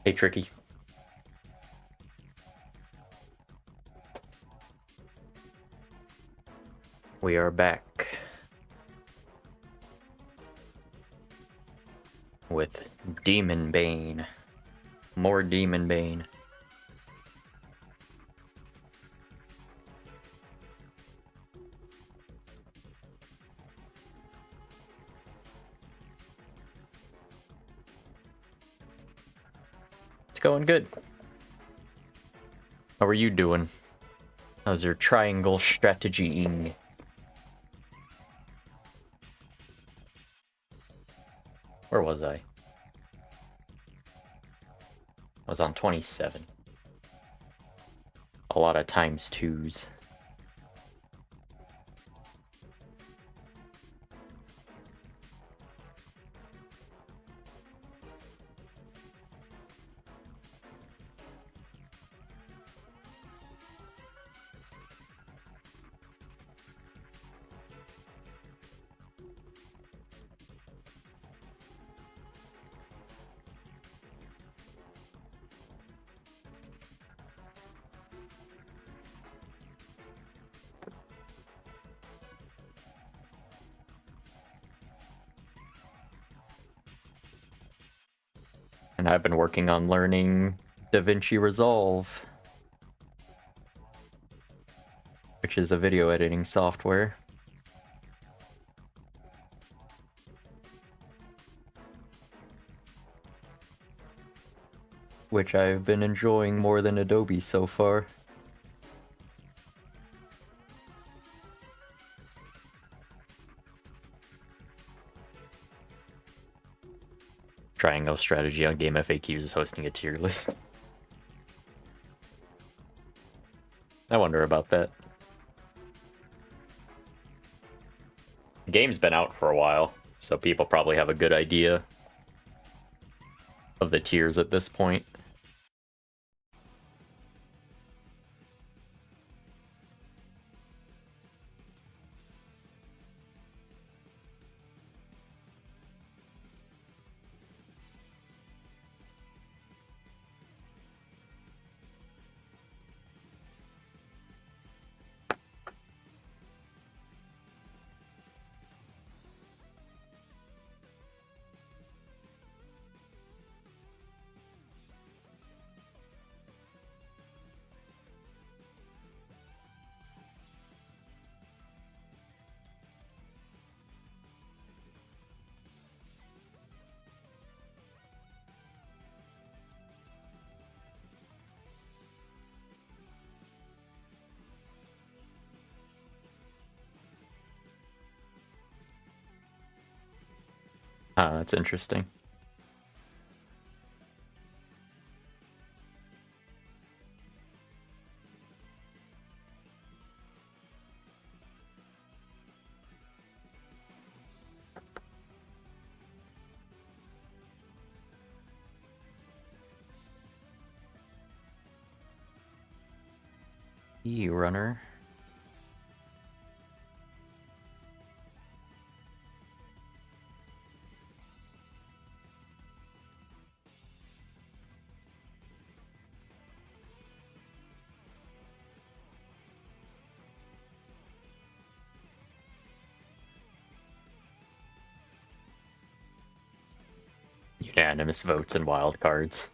Hey, Tricky. We are back with Demonbane. More Demonbane. It's going good. How are you doing? How's your triangle strategying? Where was I? I was on 27. A lot of times twos. And I've been working on learning DaVinci Resolve, which is a video editing software. Which I've been enjoying more than Adobe so far. Triangle Strategy on Game FAQs is hosting a tier list. I wonder about that. The game's been out for a while, so people probably have a good idea of the tiers at this point. That's interesting. E-runner. Unanimous votes and wildcards.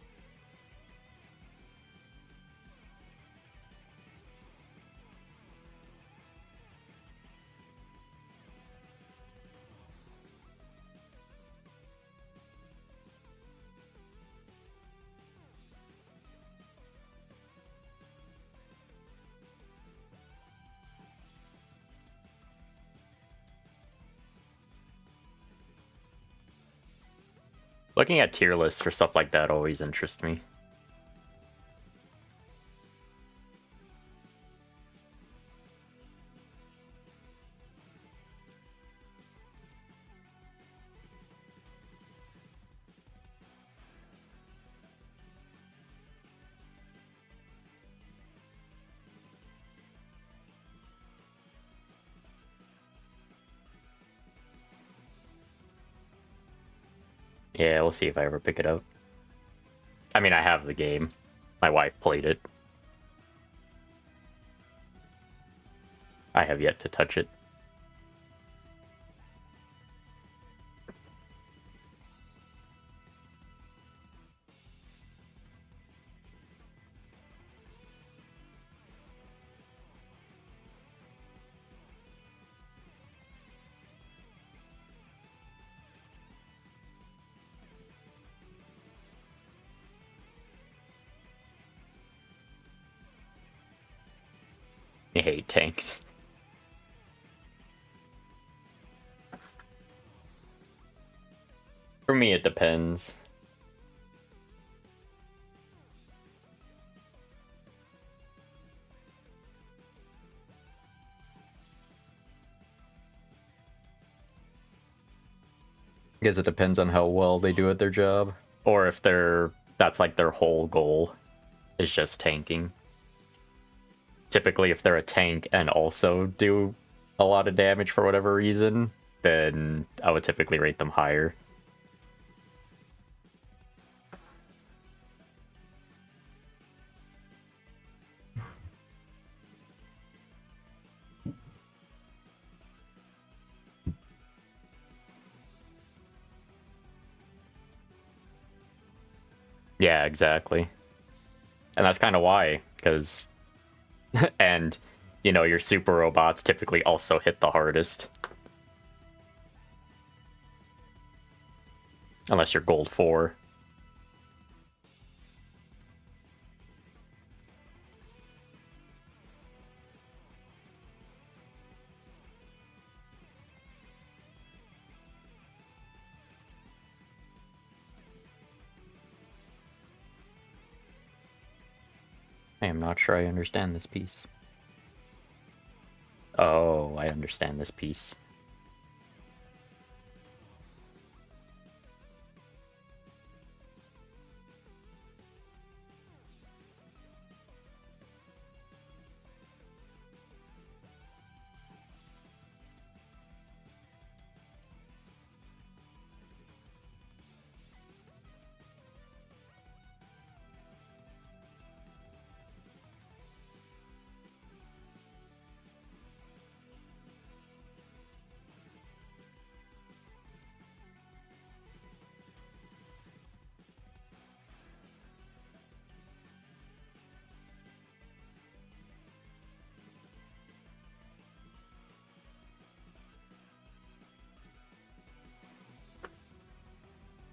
Looking at tier lists for stuff like that always interests me. Yeah, we'll see if I ever pick it up. mean, I have the game. My wife played it. I have yet to touch it. I hate tanks. For me, it depends. I guess it depends on how well they do at their job. Or if that's like their whole goal, is just tanking. Typically, if they're a tank and also do a lot of damage for whatever reason, then I would typically rate them higher. Yeah, exactly. And that's kind of why, because... and, you know, your super robots typically also hit the hardest. Unless you're gold 4. I am not sure I understand this piece. Oh, I understand this piece.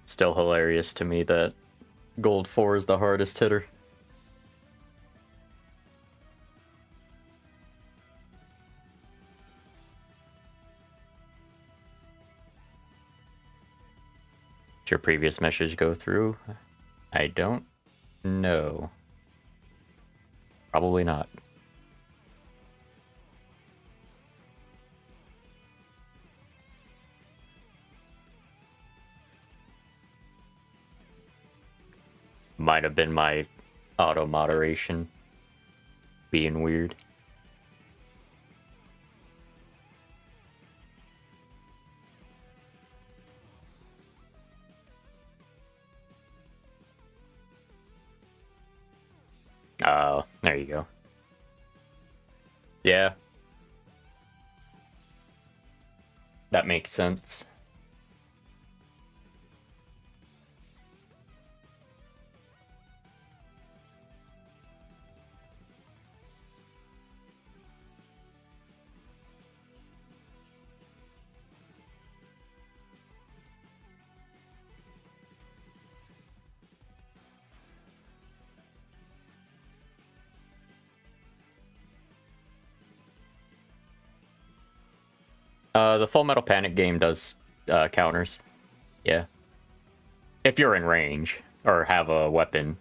Still hilarious to me that gold 4 is the hardest hitter. Did your previous message go through? I don't know. Probably not. Might have been my auto moderation being weird. Oh, there you go. Yeah. That makes sense. The Full Metal Panic game does counters. Yeah. If you're in range, or have a weapon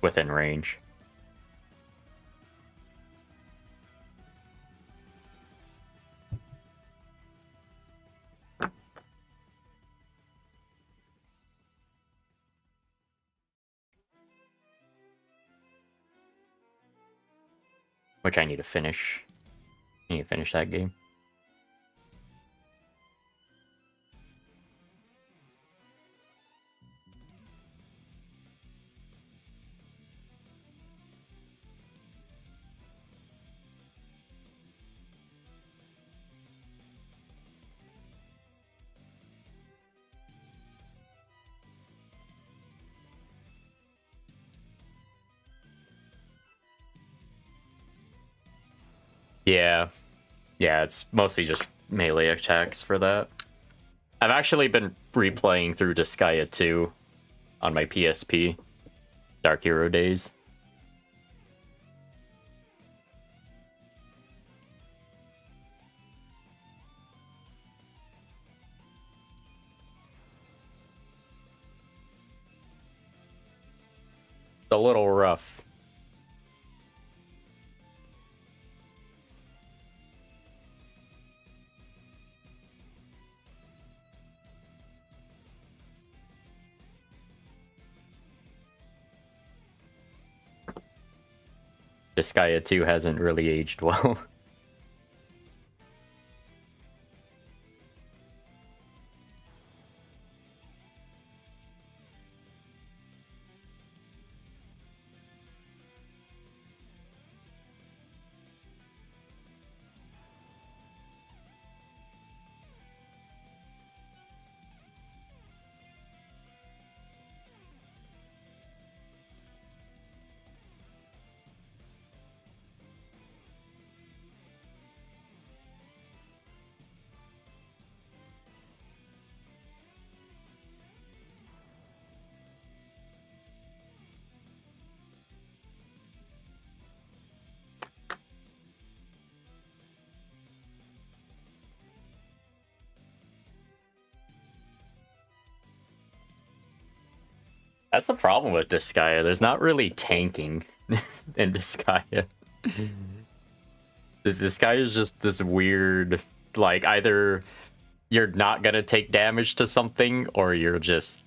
within range. Which I need to finish. I need to finish that game. Yeah. Yeah, it's mostly just melee attacks for that. I've actually been replaying through Disgaea 2 on my PSP. Dark Hero days. It's a little rough. Disgaea 2 hasn't really aged well. That's the problem with Disgaea. There's not really tanking in Disgaea. Disgaea is just this weird, like, either you're not gonna take damage to something, or you're just...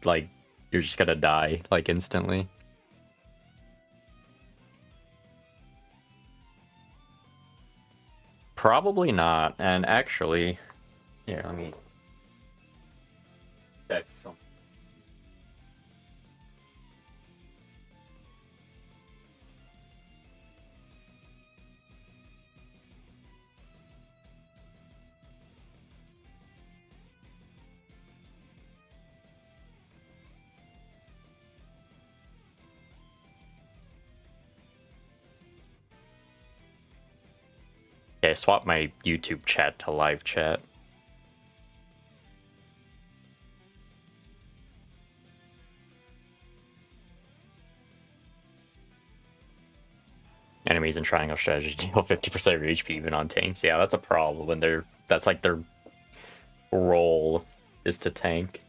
like, you're just gonna die, like, instantly. Probably not, and actually... Here, let me... check something. Okay, swap my YouTube chat to live chat. Enemies in triangle strategy deal 50% of your HP even on tanks. Yeah, that's a problem when that's like their role is to tank.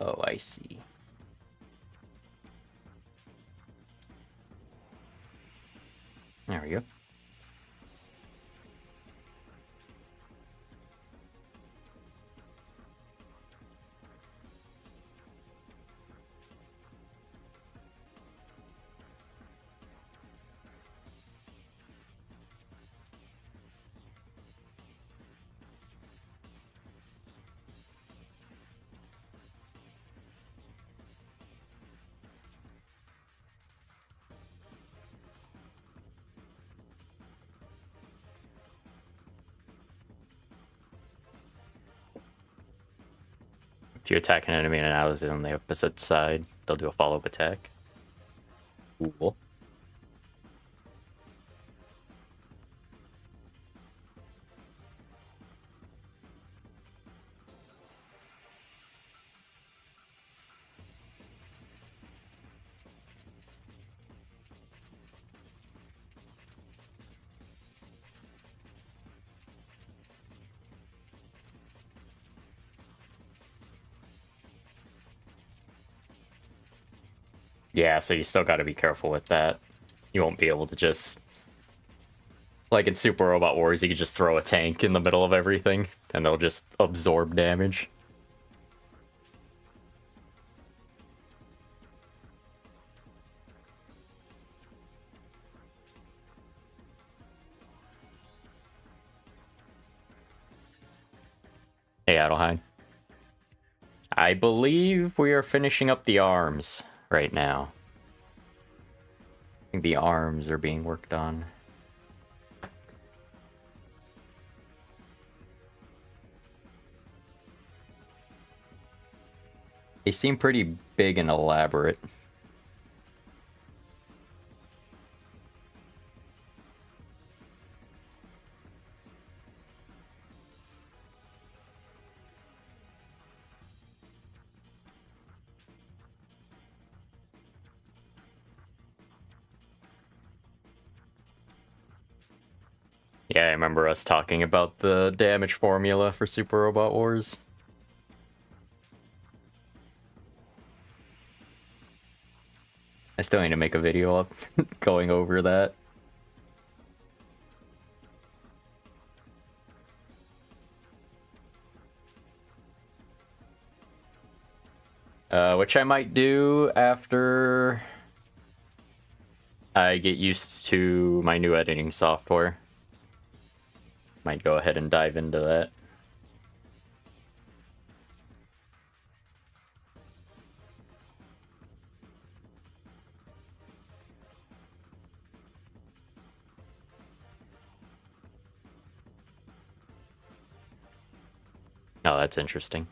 Oh, I see. There we go. If you attack an enemy and an ally is on the opposite side, they'll do a follow-up attack. Cool. Yeah, so you still got to be careful with that. You won't be able to just... Like in Super Robot Wars, you can just throw a tank in the middle of everything, and they'll just absorb damage. Yeah, Adelheim. I believe we are finishing up the arms right now. I think the arms are being worked on. They seem pretty big and elaborate. Yeah, I remember us talking about the damage formula for Super Robot Wars. I still need to make a video up going over that. Which I might do after I get used to my new editing software. Might go ahead and dive into that. Oh, that's interesting.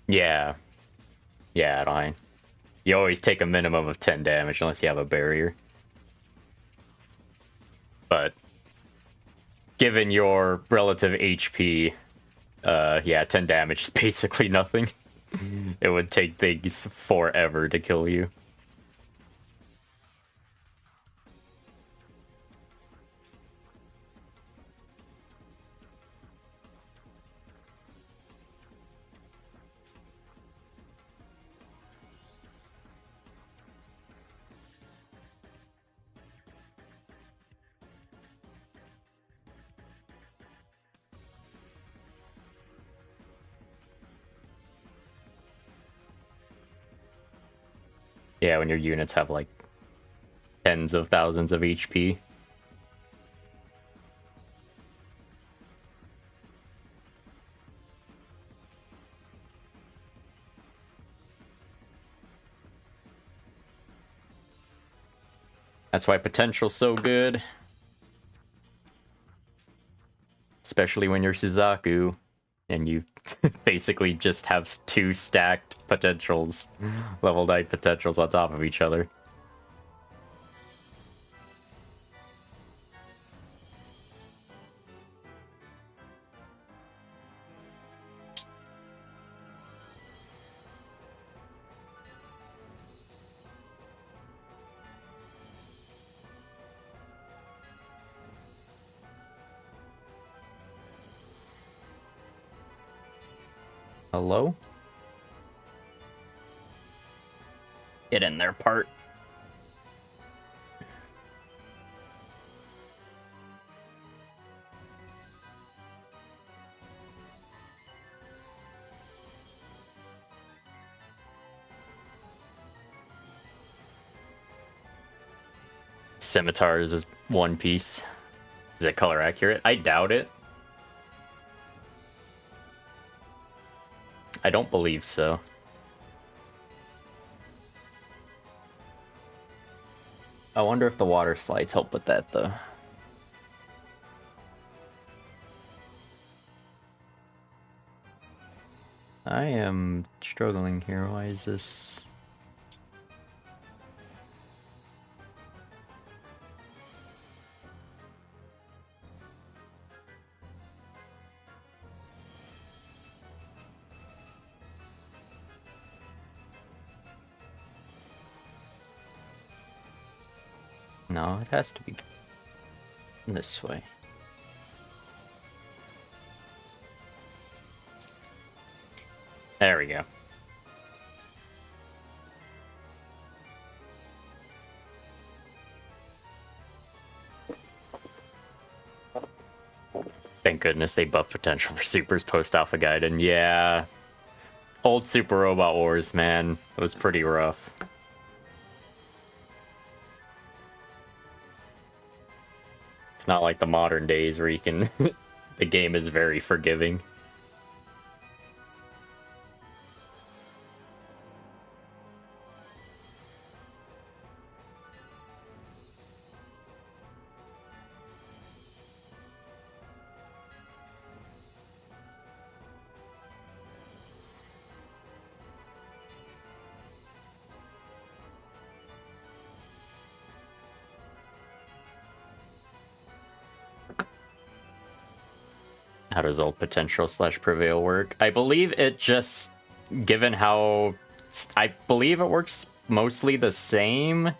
Yeah. Yeah, Adeline. You always take a minimum of 10 damage unless you have a barrier. But given your relative HP, yeah, 10 damage is basically nothing. It would take things forever to kill you. Yeah, when your units have like tens of thousands of HP. That's why potential's so good. Especially when you're Suzaku and you basically just have 2 stacked potentials, level 9 potentials on top of each other. Hello? Get in there, part. Scimitars is one piece. Is it color accurate? I doubt it. I don't believe so. I wonder if the water slides help with that, though. I am struggling here. Why is this? No, it has to be this way. There we go. goodness, they buffed potential for Supers post-Alpha Gaiden. Yeah. Old Super Robot Wars, man. It was pretty rough. It's not like the modern days where you can... the game is very forgiving. How does old potential / prevail work? I believe it just, given how, I believe it works mostly the same.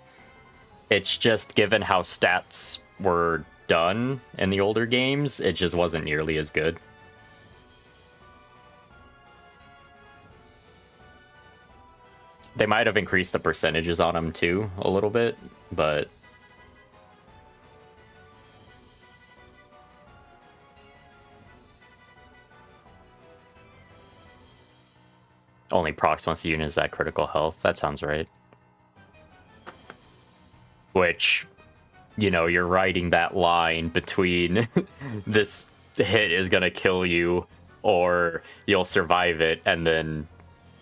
It's just given how stats were done in the older games, it just wasn't nearly as good. They might have increased the percentages on them too, a little bit, but... only procs once the unit is at critical health. That sounds right. Which, you know, you're riding that line between this hit is gonna kill you, or you'll survive it, and then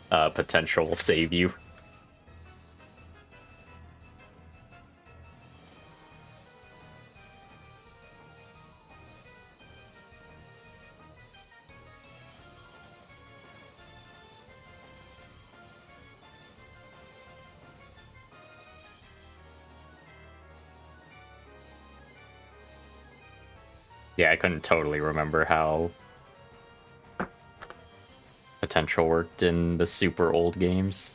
potential will save you. Yeah, I couldn't totally remember how potential worked in the super old games.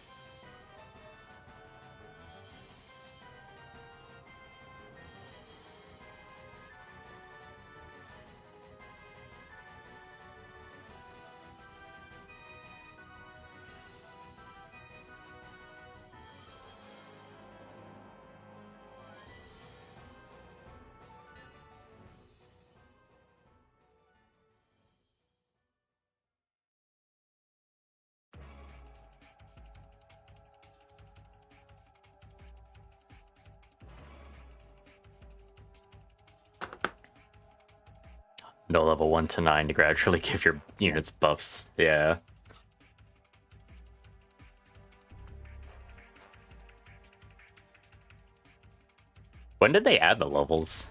No level 1 to 9 to gradually give your units buffs. Yeah. When did they add the levels?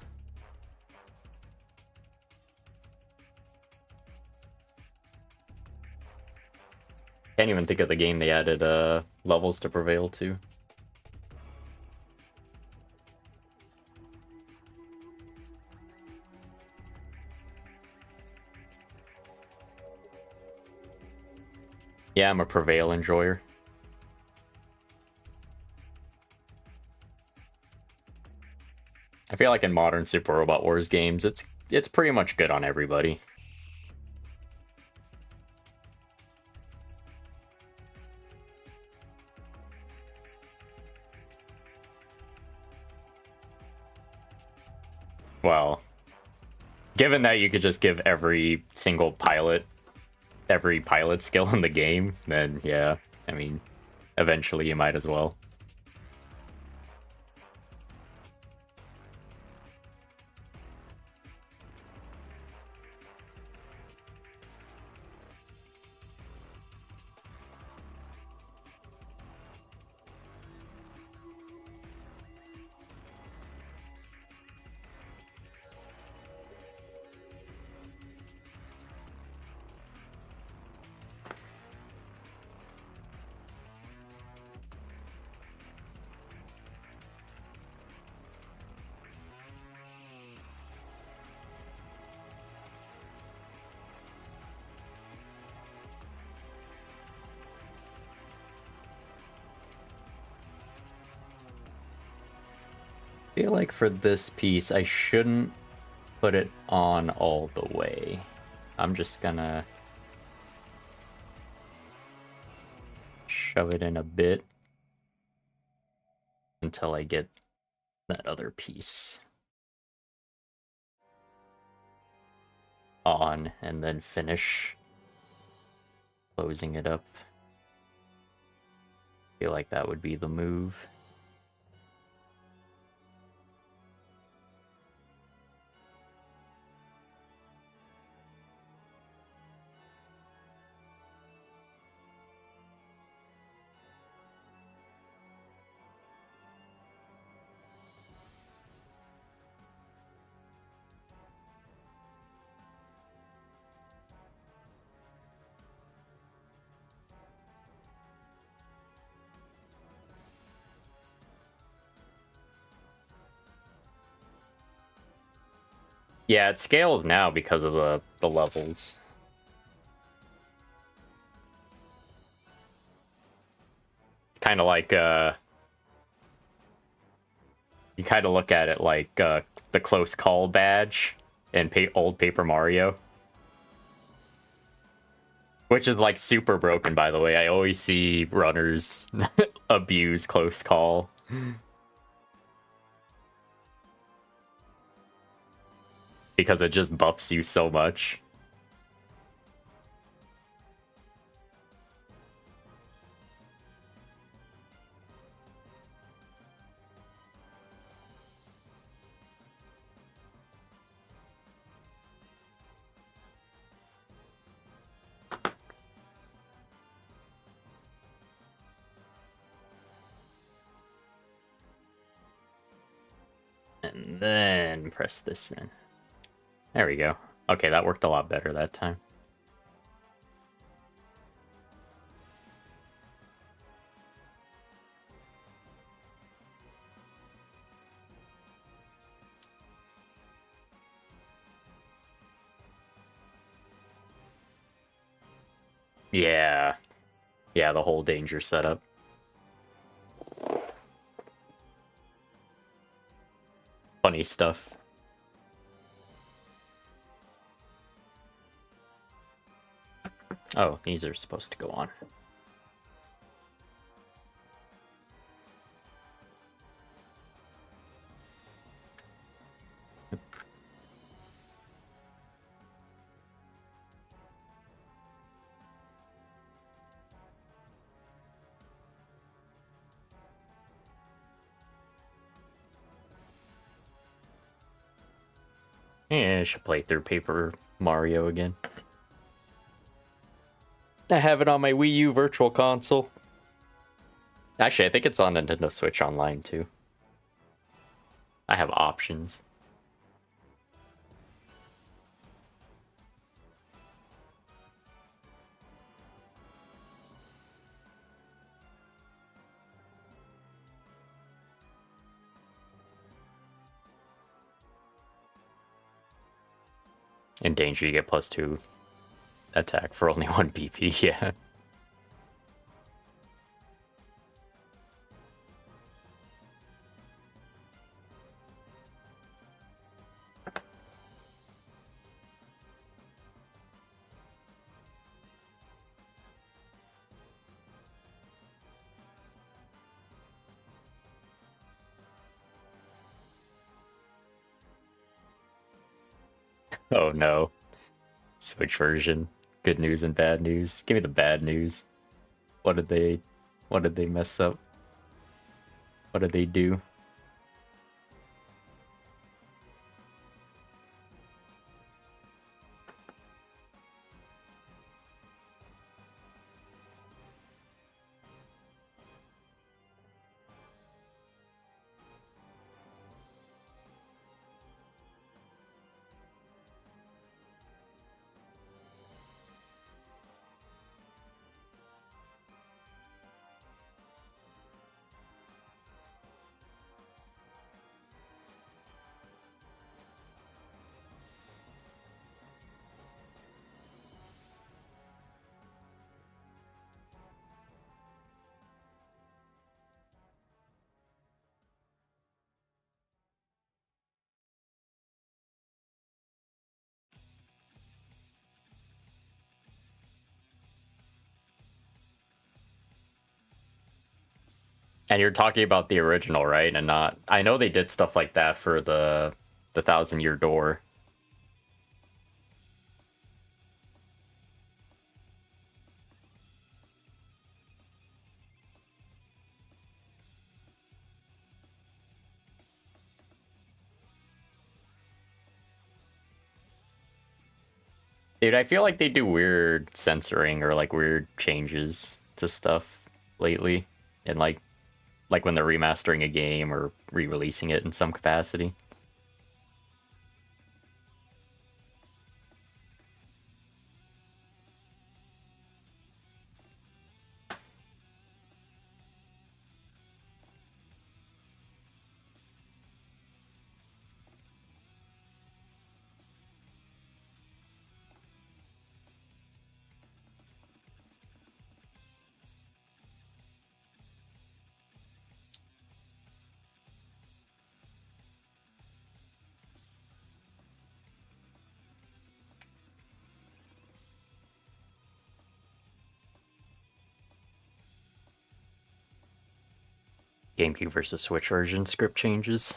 Can't even think of the game they added levels to Prevail to. Yeah, I'm a Prevail enjoyer. I feel like in modern Super Robot Wars games, it's pretty much good on everybody. Well, given that you could just give every single pilot every pilot skill in the game, then yeah, I mean, eventually you might as well. I feel like for this piece, I shouldn't put it on all the way. I'm just gonna shove it in a bit until I get that other piece. on and then finish closing it up. I feel like that would be the move. Yeah, it scales now because of the levels. It's kind of like you kind of look at it like the close call badge in old Paper Mario, which is like super broken, by the way. I always see runners abuse close call. Because it just buffs you so much. And then press this in. There we go. Okay, that worked a lot better that time. Yeah. Yeah, the whole danger setup. Funny stuff. Oh, these are supposed to go on. Yeah, I should play through Paper Mario again. I have it on my Wii U Virtual Console. Actually, I think it's on Nintendo Switch Online, too. I have options. In danger, you get +2 attack for only 1 BP, yeah. Oh no. Switch version. Good news and bad news. Give me the bad news. What did they mess up? What did they do? And you're talking about the original, right? And not... I know they did stuff like that for the Thousand Year Door. Dude, I feel like they do weird censoring or like weird changes to stuff lately, and like when they're remastering a game or re-releasing it in some capacity. GameCube versus Switch version script changes.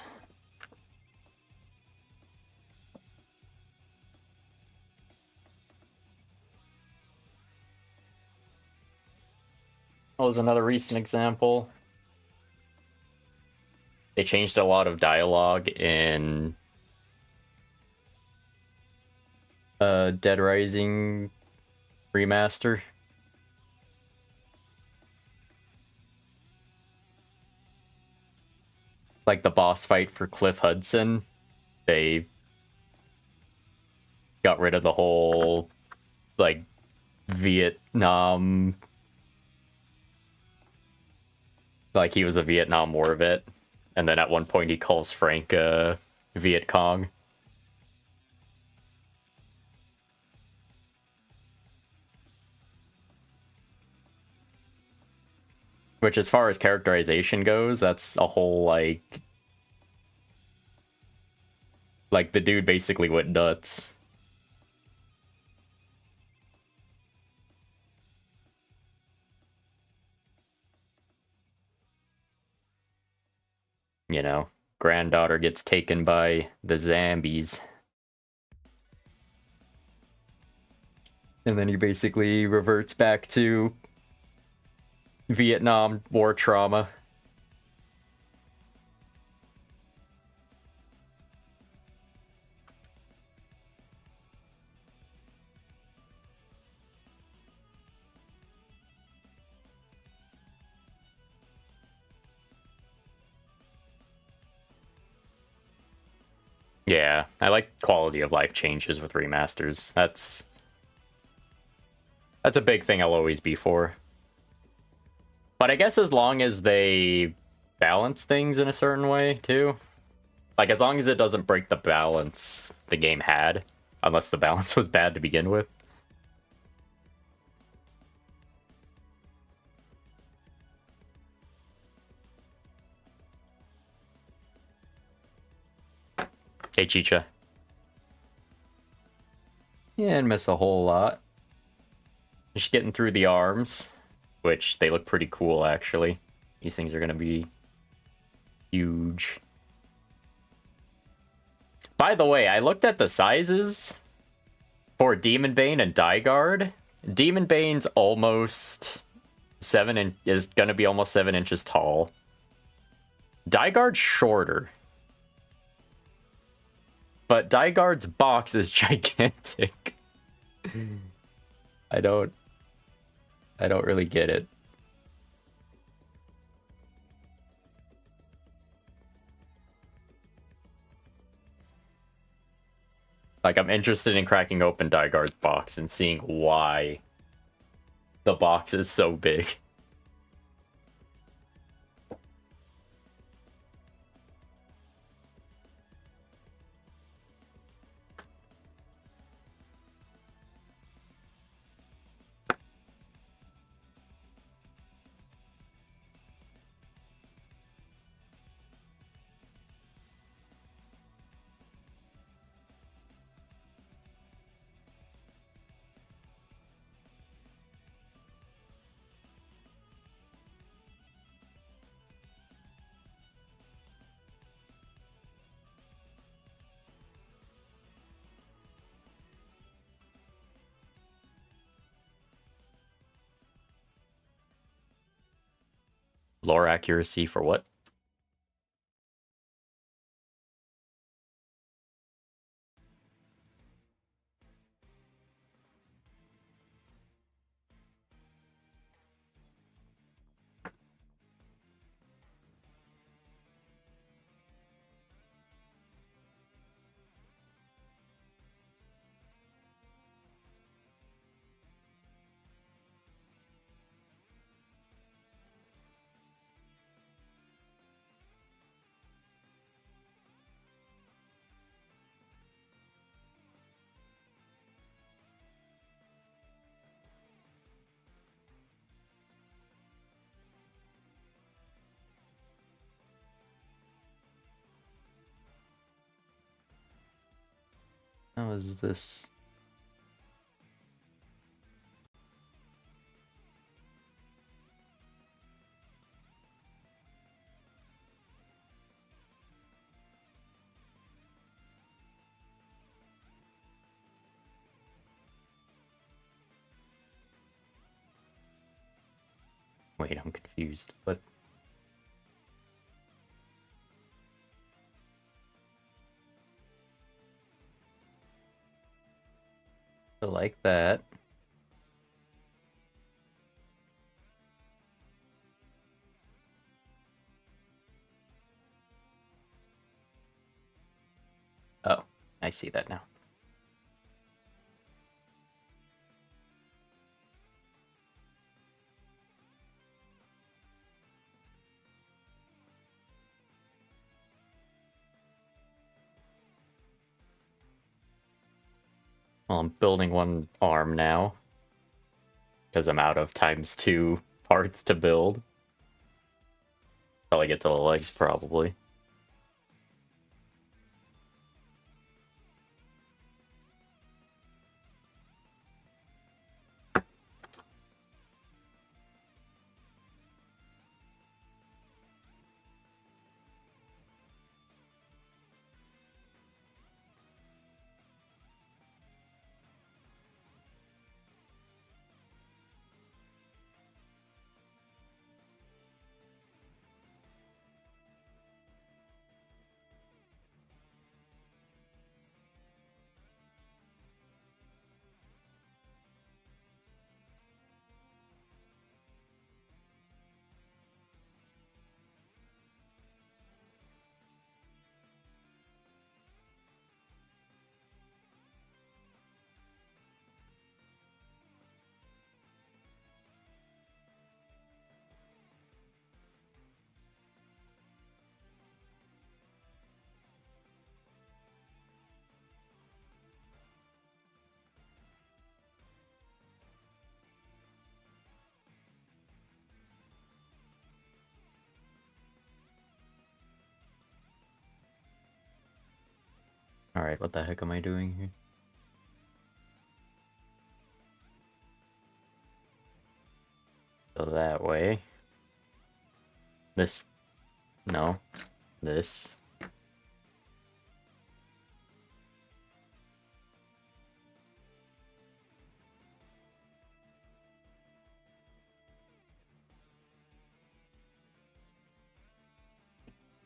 That was another recent example. They changed a lot of dialogue in Dead Rising remaster. Like the boss fight for Cliff Hudson, they got rid of the whole like Vietnam, like he was a Vietnam War vet, and then at one point he calls Frank Viet Cong. Which, as far as characterization goes, that's a whole like the dude basically went nuts. You know, granddaughter gets taken by the zombies. And then he basically reverts back to Vietnam War trauma. Yeah, I like quality of life changes with remasters. That's a big thing I'll always be for. But I guess as long as they balance things in a certain way, too. Like, as long as it doesn't break the balance the game had, unless the balance was bad to begin with. Hey, Chicha. Yeah, and miss a whole lot. Just getting through the arms, which they look pretty cool, actually. These things are gonna be huge. By the way, I looked at the sizes for Demonbane and Dygard. Demonbane's almost is gonna be almost 7 inches tall. Dygard's shorter. But Dygard's box is gigantic. I don't really get it. Like, I'm interested in cracking open Dygard's box and seeing why the box is so big. Lore accuracy for what? How is this? Wait, I'm confused. But I like that. Oh, I see that now. Well, I'm building one arm now. Because I'm out of ×2 parts to build. Till I get to the legs, probably. Alright, what the heck am I doing here? So that way. This. No. This.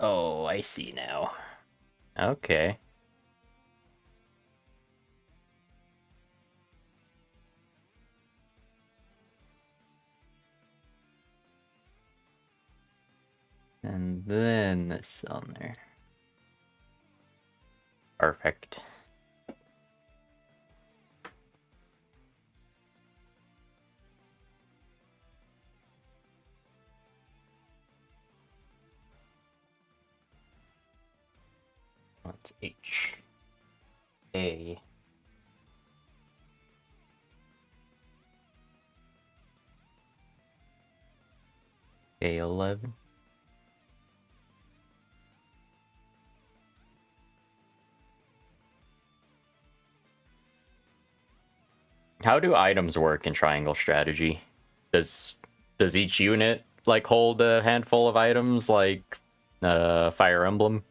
Oh, I see now. Okay. And then this on there. Perfect. What's H? A. A11. How do items work in triangle strategy? Does each unit like hold a handful of items like Fire Emblem?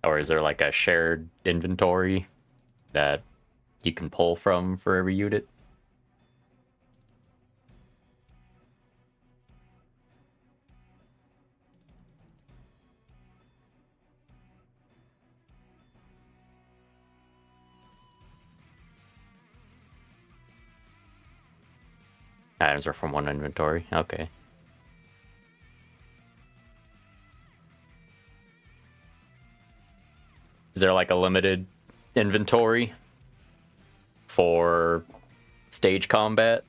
Or is there like a shared inventory that you can pull from for every unit? Items are from one inventory. Okay. Is there like a limited inventory for stage combat?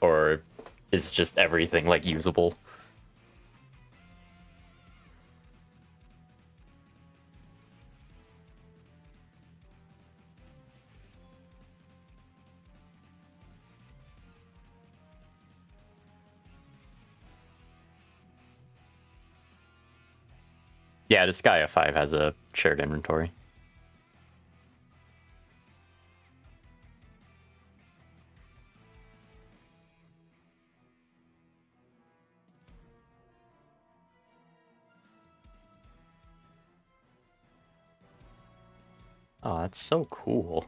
Or is just everything like usable? Yeah, Disgaea 5 has a shared inventory. Oh, that's so cool.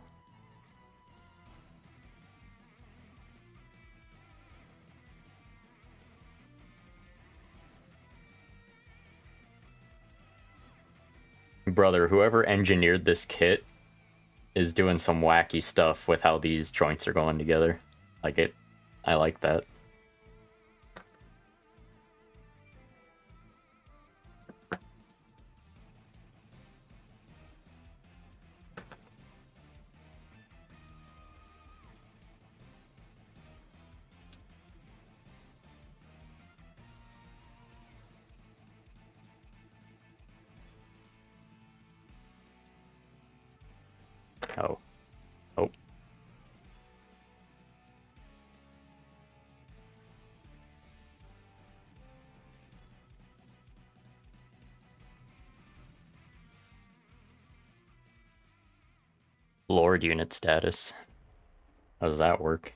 Brother, whoever engineered this kit is doing some wacky stuff with how these joints are going together. Like it, I like that. Oh. Oh. Lord unit status. How does that work?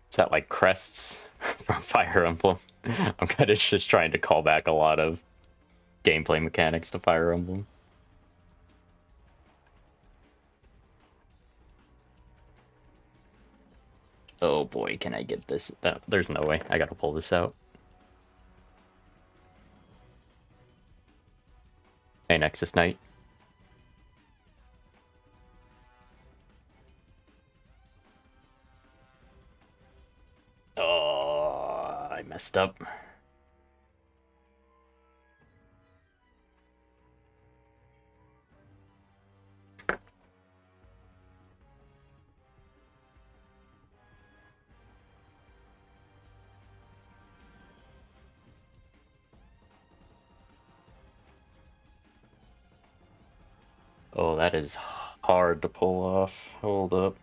Is that like crests from Fire Emblem? I'm kind of just trying to call back a lot of gameplay mechanics to Fire Emblem. Oh boy, can I get this? There's no way. I gotta pull this out. Hey, Nexus Knight. Oh, I messed up. Oh, that is hard to pull off. Hold up.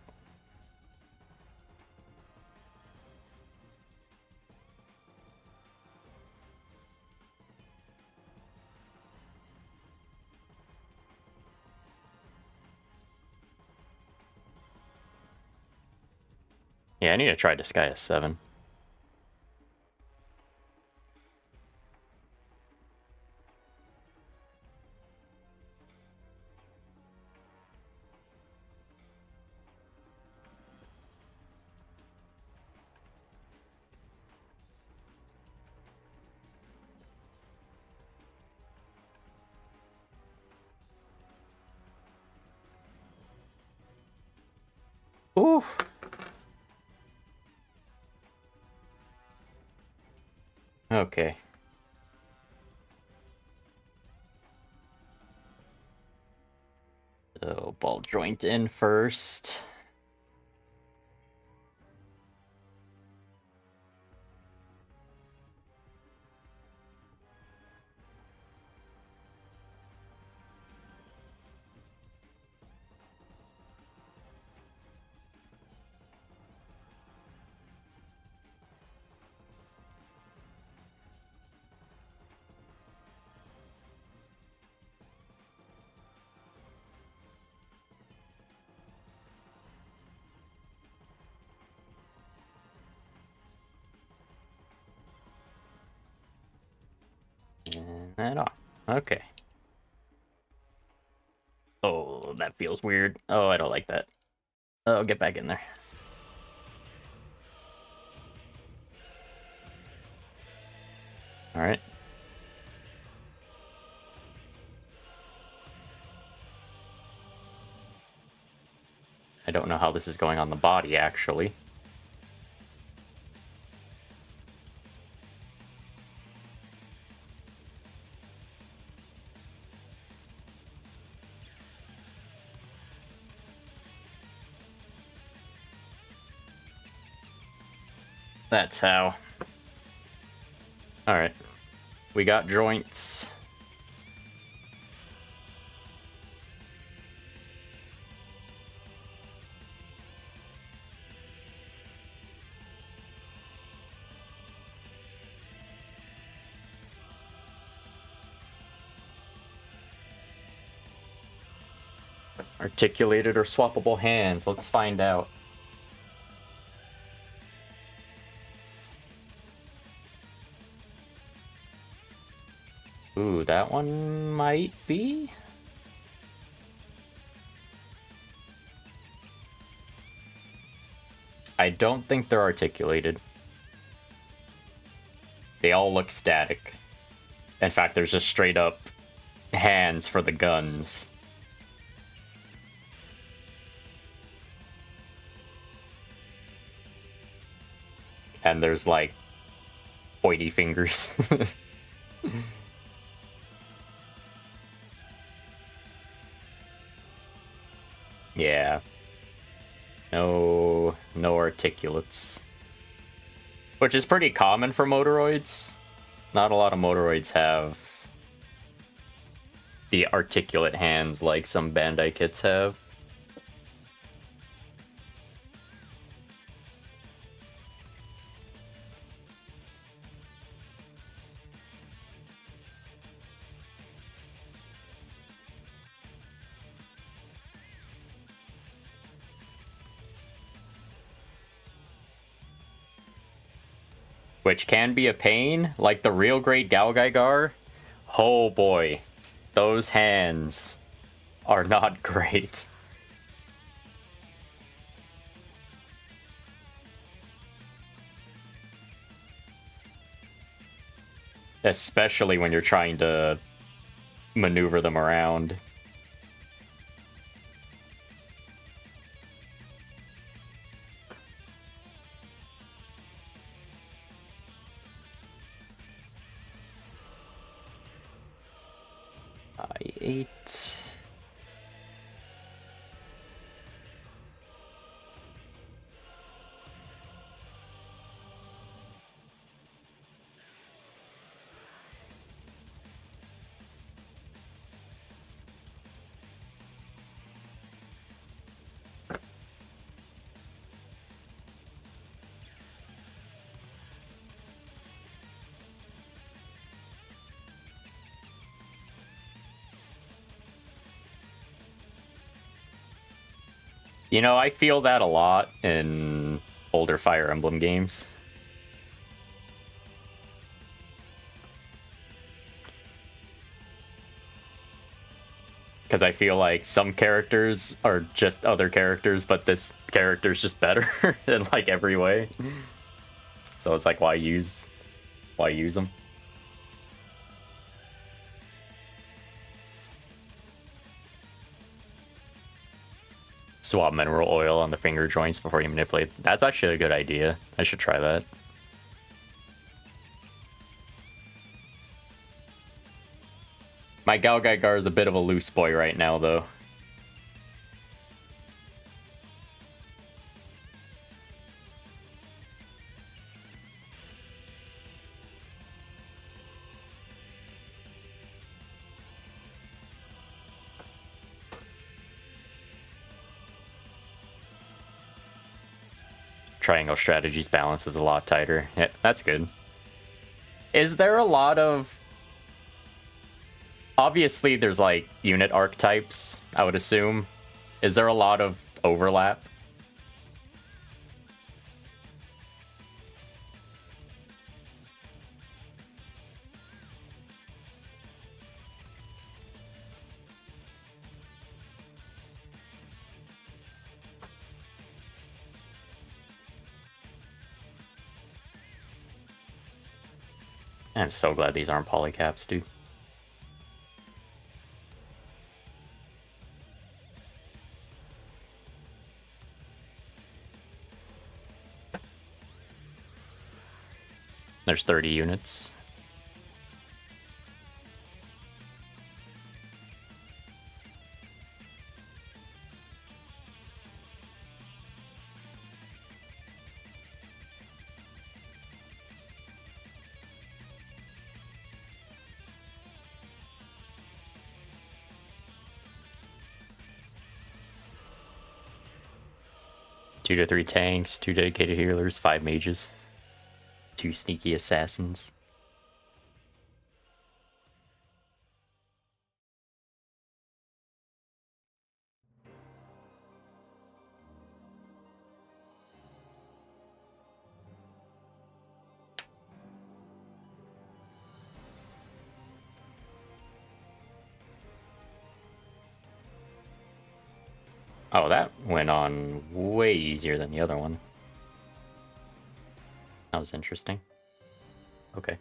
Yeah, I need to try Disgaea 7. Ooh. Okay. So, ball joint in first. And that on. Okay. Oh, that feels weird. Oh, I don't like that. Oh, get back in there. All right. I don't know how this is going on the body, actually. That's how. All right. We got joints. Articulated or swappable hands. Let's find out. Ooh, that one might be. I don't think they're articulated. They all look static. In fact, there's just straight up hands for the guns. And there's like pointy fingers. Yeah. No articulates. Which is pretty common for Moderoids. Not a lot of Moderoids have the articulate hands like some Bandai kits have. Which can be a pain, like the real great Galgaigar. Oh boy, those hands are not great. Especially when you're trying to maneuver them around. I8. You know, I feel that a lot in older Fire Emblem games. Because I feel like some characters are just other characters, but this character's just better in like every way. So it's like, why use them? Swap mineral oil on the finger joints before you manipulate. That's actually a good idea. I should try that. My Galgaigar is a bit of a loose boy right now, though. Triangle Strategies balance is a lot tighter. Yeah, that's good. Is there a lot of... Obviously, there's like unit archetypes, I would assume. Is there a lot of overlap? I'm so glad these aren't polycaps, dude. There's 30 units. Two to 3 tanks, 2 dedicated healers, 5 mages, 2 sneaky assassins. Oh, that went on way easier than the other one. That was interesting. Okay.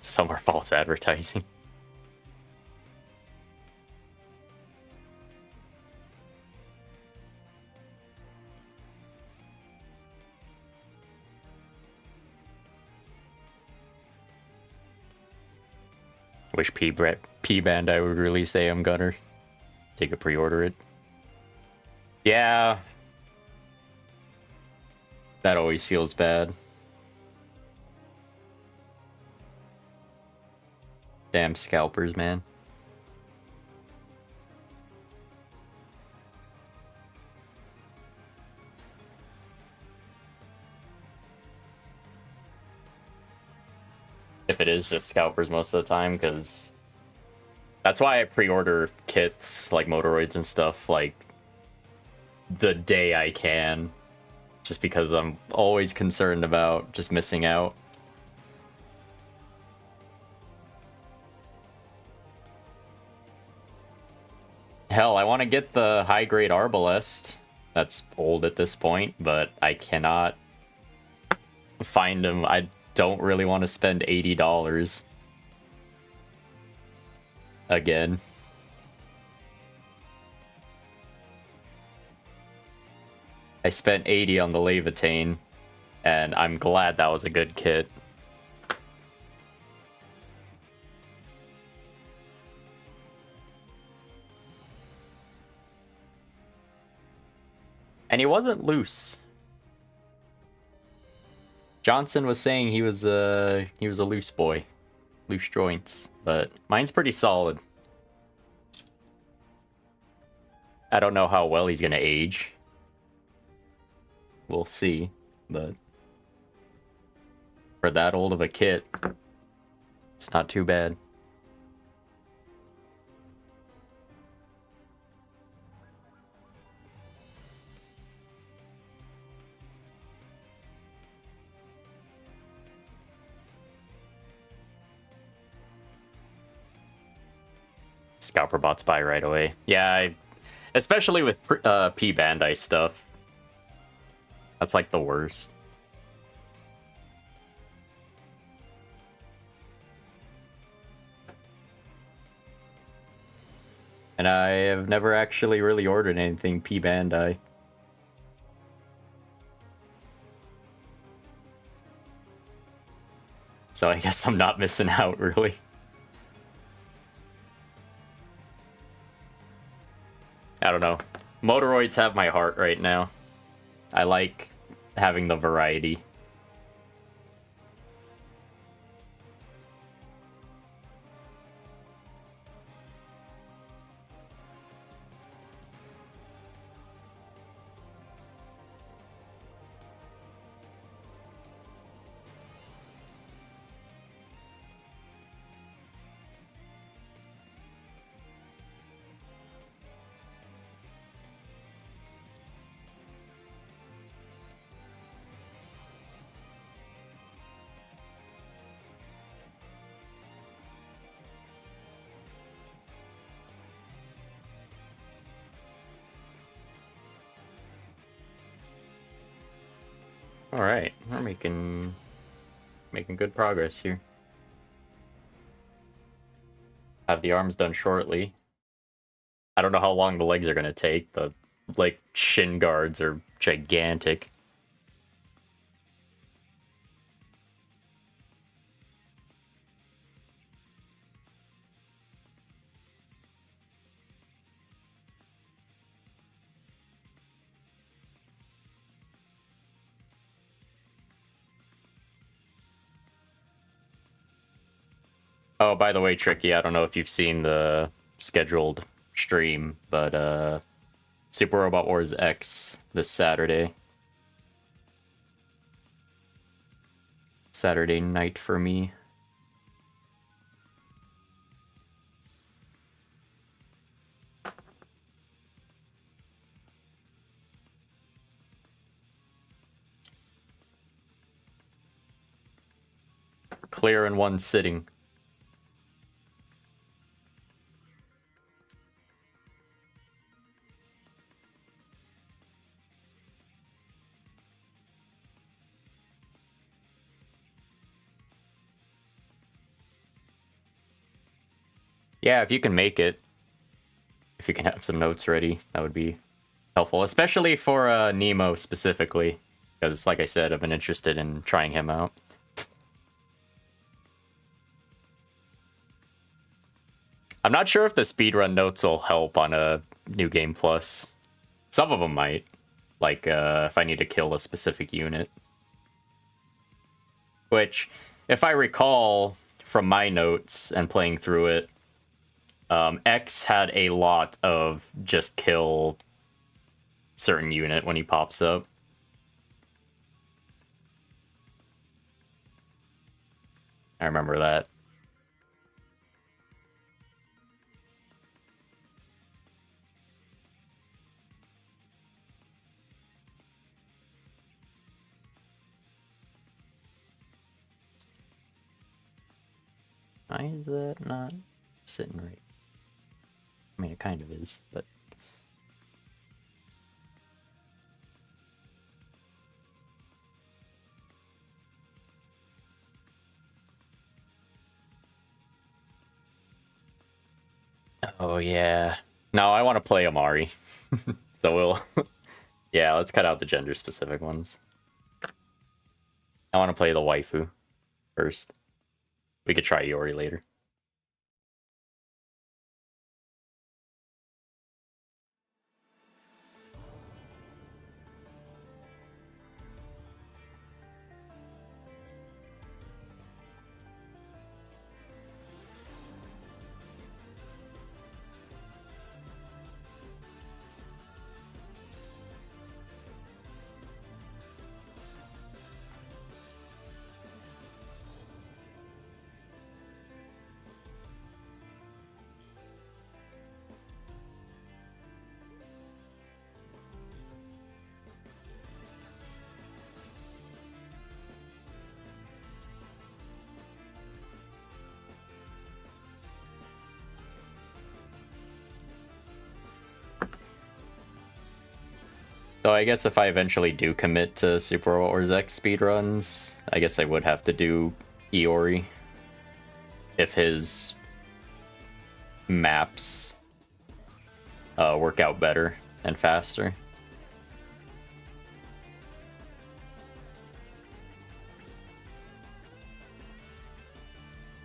Some are false advertising. Wish P-Band I would really say I'm gonna take a pre-order it. Yeah. That always feels bad. Damn scalpers, man. If it is just scalpers most of the time, because that's why I pre-order kits like Moderoids and stuff like the day I can, just because I'm always concerned about just missing out. Hell, I want to get the high-grade Arbalest. That's old at this point, but I cannot find them. I don't really want to spend $80 again. I spent 80 on the Levitain, and I'm glad that was a good kit. And he wasn't loose. Johnson was saying he was a loose boy, loose joints, but mine's pretty solid. I don't know how well he's gonna age. We'll see, but for that old of a kit, it's not too bad. Scalper bots buy right away. Yeah, especially with P-Bandai stuff. That's like the worst. And I have never actually really ordered anything P-Bandai. So I guess I'm not missing out, really. I don't know. Moderoids have my heart right now. I like having the variety. All right, we're making good progress here. Have the arms done shortly. I don't know how long the legs are gonna take. The like shin guards are gigantic. Oh, by the way, Tricky, I don't know if you've seen the scheduled stream, but Super Robot Wars X this Saturday. Saturday night for me. Clear in one sitting. Yeah, if you can make it. If you can have some notes ready, that would be helpful. Especially for Nemo specifically. Because, like I said, I've been interested in trying him out. I'm not sure if the speedrun notes will help on a New Game Plus. Some of them might. Like, if I need to kill a specific unit. Which, if I recall from my notes and playing through it, X had a lot of just kill certain unit when he pops up. I remember that. Why is that not sitting right? I mean, it kind of is, but... Oh, yeah. No, I want to play Amari. So we'll... Yeah, let's cut out the gender-specific ones. I want to play the waifu first. We could try Yori later. So I guess if I eventually do commit to Super Wars X speedruns, I guess I would have to do Iori. If his maps work out better and faster.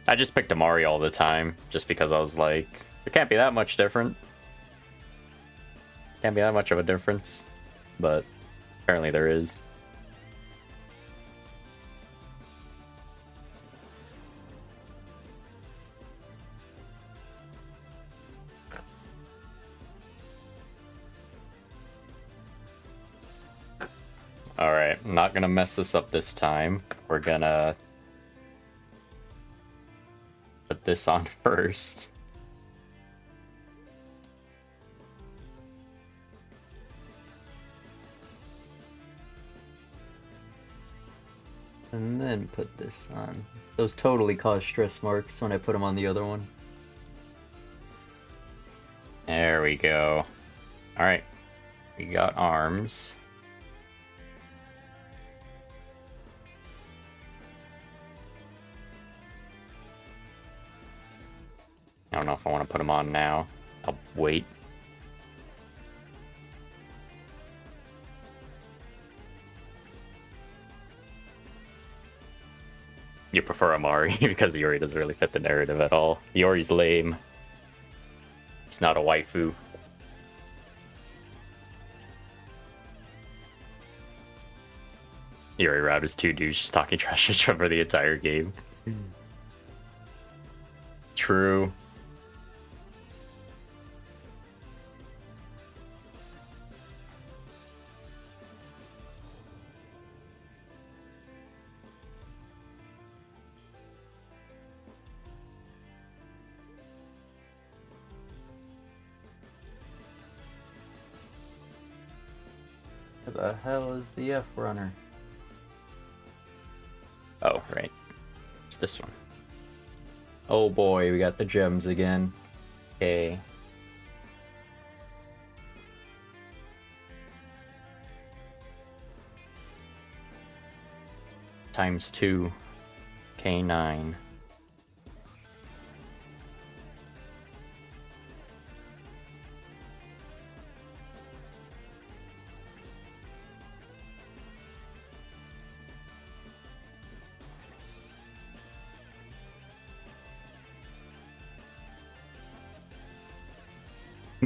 I just picked Amari all the time, just because I was like, there can't be that much different. Can't be that much of a difference. But apparently there is. Alright, I'm not gonna mess this up this time. We're gonna put this on first. And then put this on. Those totally cause stress marks when I put them on the other one. There we go. Alright. We got arms. I don't know if I want to put them on now. I'll wait. You prefer Amari because Yori doesn't really fit the narrative at all. Yori's lame. It's not a waifu. Yori route is two dudes just talking trash to each other the entire game. True. Where the hell is the F runner? Oh, right. It's this one. Oh boy, we got the gems again. Okay. Times 2. K9.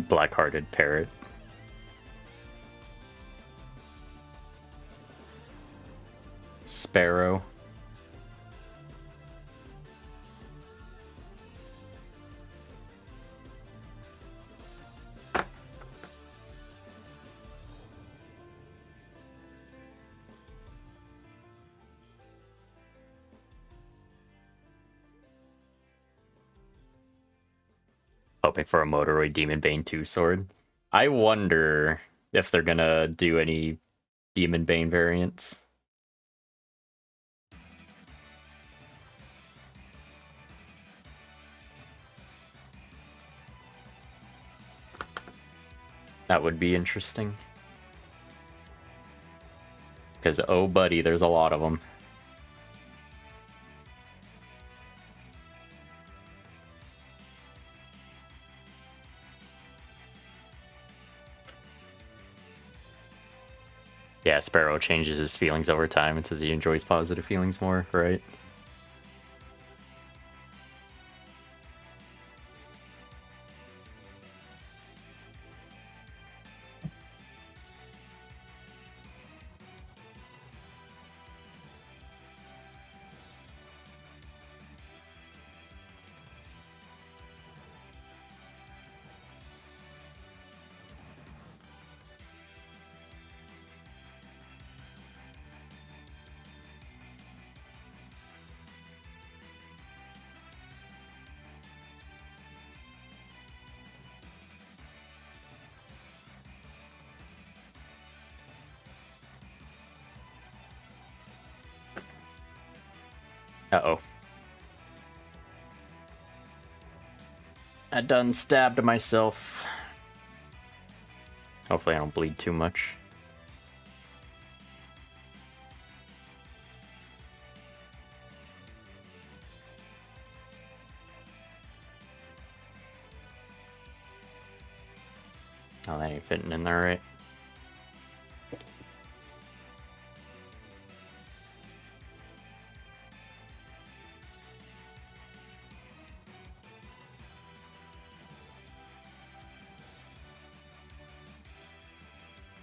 Black-hearted parrot. Sparrow. Hoping for a Moderoid Demonbane 2 sword. I wonder if they're gonna do any Demonbane variants. That would be interesting. Because, oh buddy, there's a lot of them. Yeah, Sparrow changes his feelings over time and says he enjoys positive feelings more, right? Uh-oh. I done stabbed myself. Hopefully I don't bleed too much. Oh, that ain't fitting in there, right?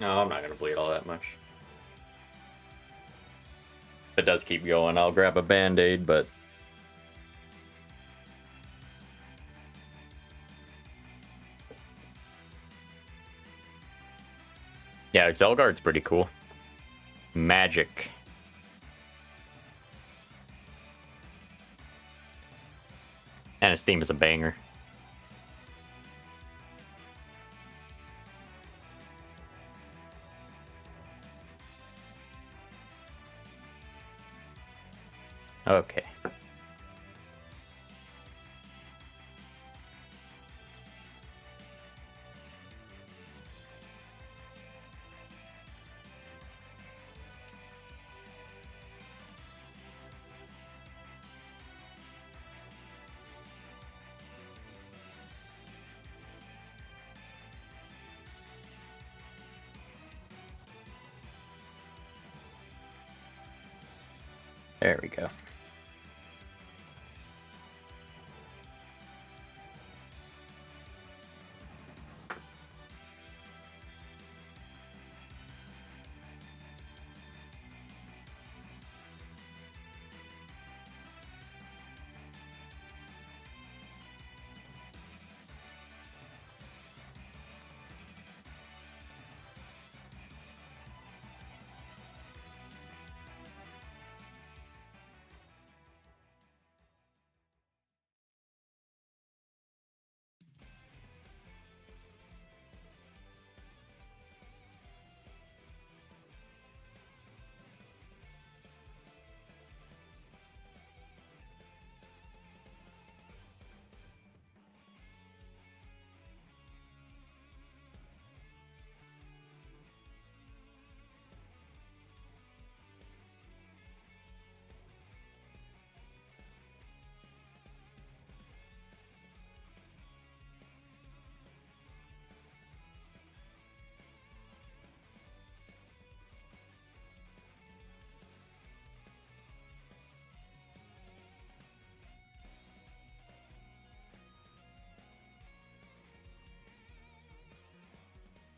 No, I'm not gonna bleed all that much. If it does keep going, I'll grab a band-aid, but... yeah, Zelgard's pretty cool. Magic. And his theme is a banger. Okay. There we go.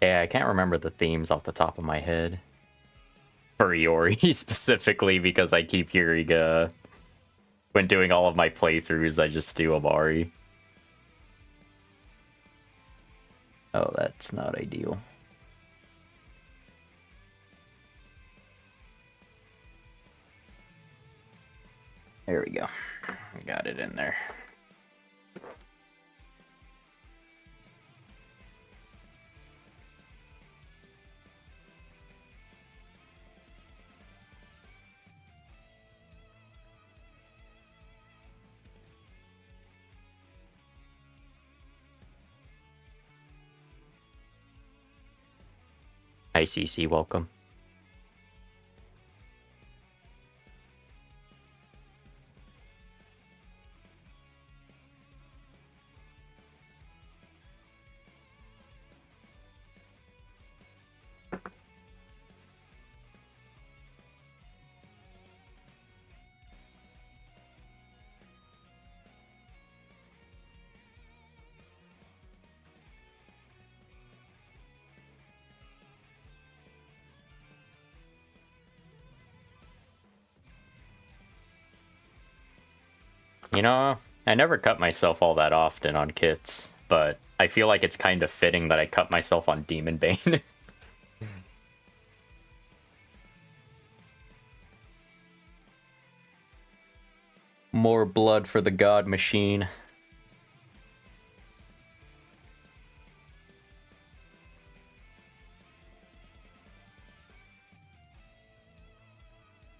Yeah, I can't remember the themes off the top of my head. For Iori specifically, because I keep hearing, when doing all of my playthroughs, I just do Amari. Oh, that's not ideal. There we go. I got it in there. Hi, CC, welcome. You know, I never cut myself all that often on kits, but I feel like it's kind of fitting that I cut myself on Demonbane. More blood for the god machine.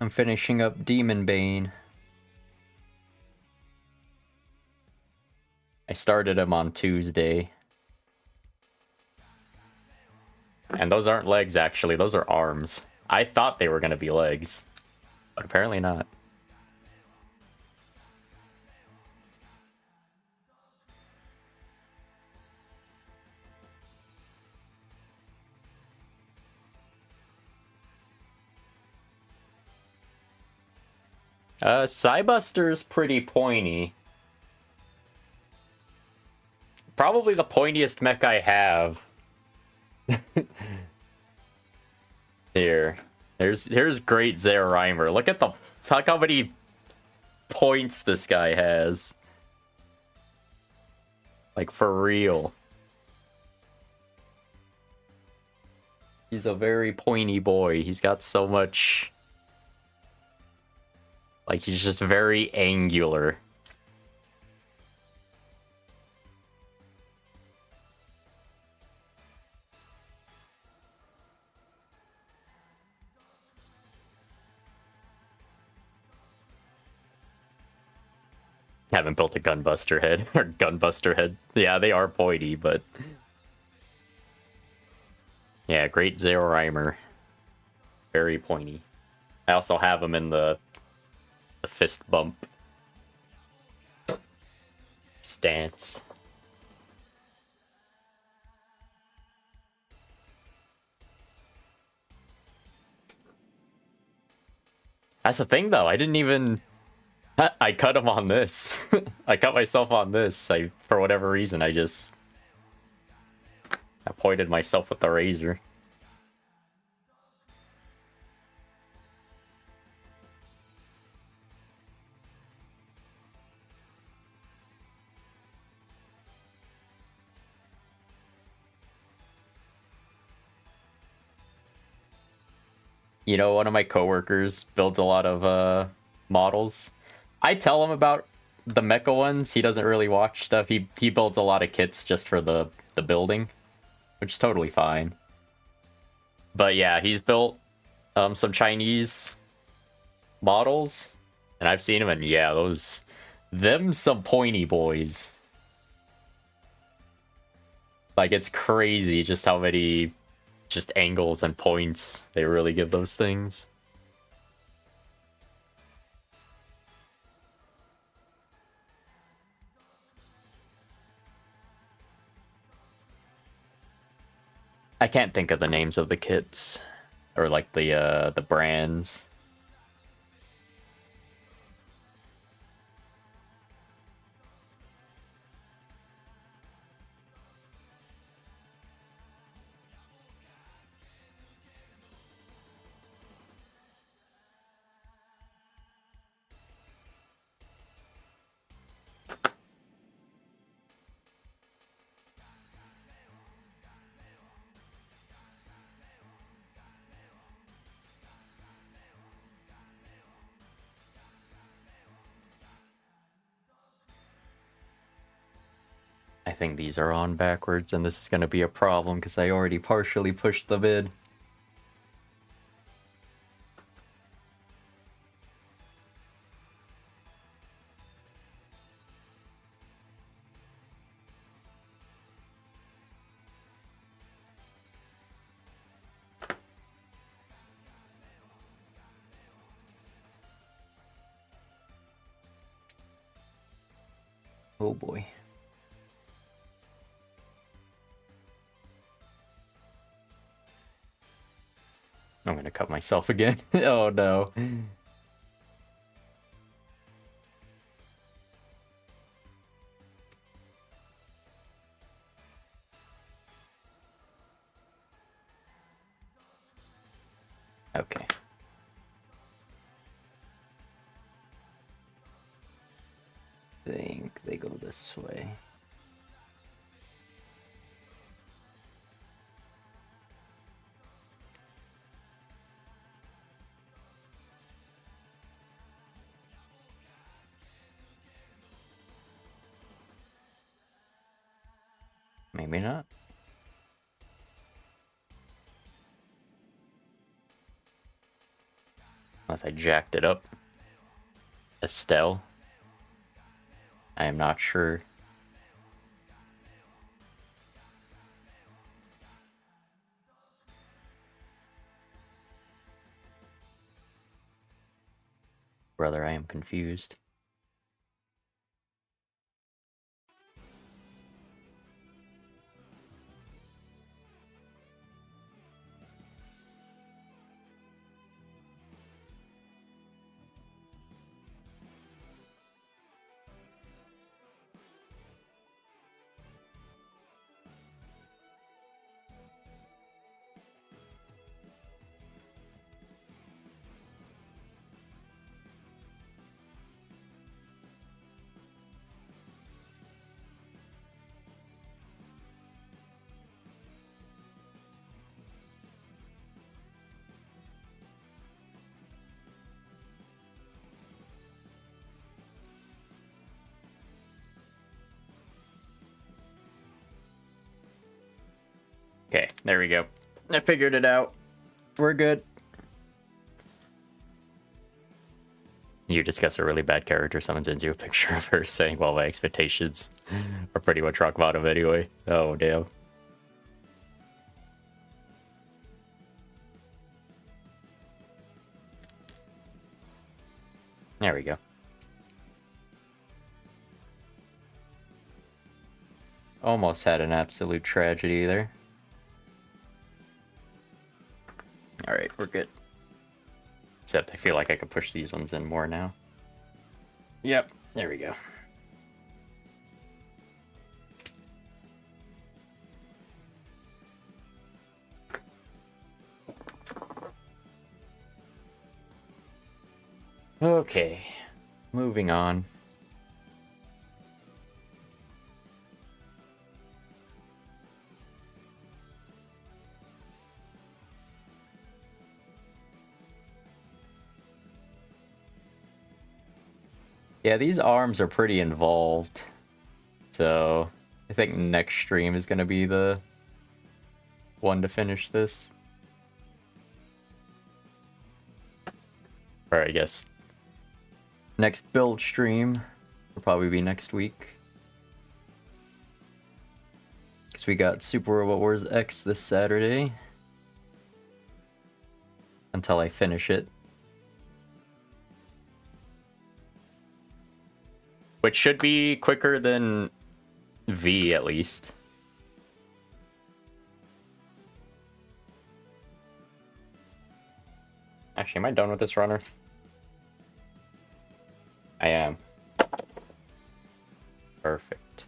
I'm finishing up Demonbane. I started him on Tuesday. And those aren't legs, actually. Those are arms. I thought they were going to be legs, but apparently not. Psybuster's pretty pointy. Probably the pointiest mech I have. Here's Great Zerimer. Look how many points this guy has. Like, for real. He's a very pointy boy. He's got so much... Like, he's just very angular. Haven't built a Gunbuster head, or Gunbuster head. Yeah, they are pointy, but... Yeah, Great Zerimer. Very pointy. I also have him in the fist bump stance. That's the thing, though. I didn't even... I cut him on this. I cut myself on this. For whatever reason, I pointed myself with the razor. You know, one of my coworkers builds a lot of models. I tell him about the mecha ones. He doesn't really watch stuff. He builds a lot of kits just for the building, which is totally fine. But yeah, he's built some Chinese models, and I've seen them, and yeah, them some pointy boys. Like, it's crazy just how many just angles and points they really give those things. I can't think of the names of the kits or like the brands. I think these are on backwards, and this is going to be a problem because I already partially pushed them in. Oh boy. I'm gonna cut myself again. Oh no. Okay. I think they go this way. Maybe not. Unless I jacked it up. Estelle. I am not sure. Brother, I am confused. Okay, there we go. I figured it out. We're good. You discuss a really bad character, someone sends you a picture of her saying, well, my expectations are pretty much rock bottom anyway. Oh, damn. There we go. Almost had an absolute tragedy there. Alright, we're good. Except I feel like I could push these ones in more now. Yep, there we go. Okay, moving on. Yeah, these arms are pretty involved. So, I think next stream is going to be the one to finish this. Or I guess next build stream will probably be next week. Because we got Super Robot Wars X this Saturday. Until I finish it. Which should be quicker than V, at least. Actually, am I done with this runner? I am. Perfect.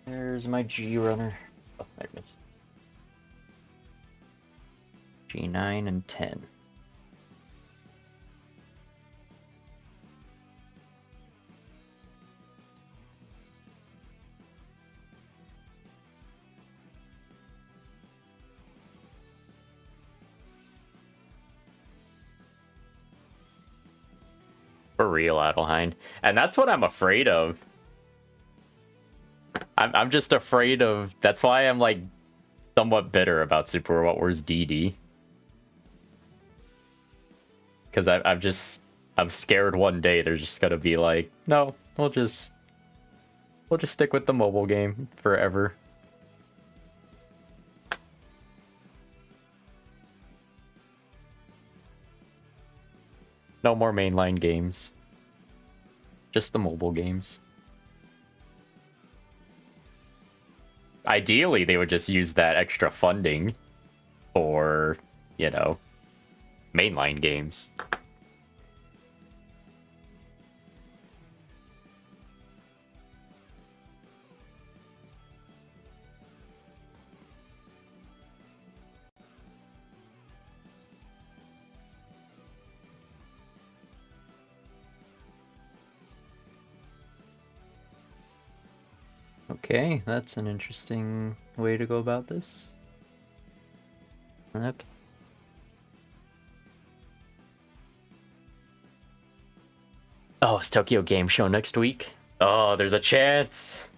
There's my G runner. Oh, there it is. G9 and 10. For real, Adelheim. And that's what I'm afraid of. I'm just afraid of... That's why I'm, like, somewhat bitter about Super Robot Wars DD. Because I'm scared one day they're just gonna be like, no, we'll just stick with the mobile game forever. No more mainline games. Just the mobile games. Ideally, they would just use that extra funding for, you know, mainline games. Okay, that's an interesting way to go about this. Okay. Oh, it's Tokyo Game Show next week. Oh, there's a chance.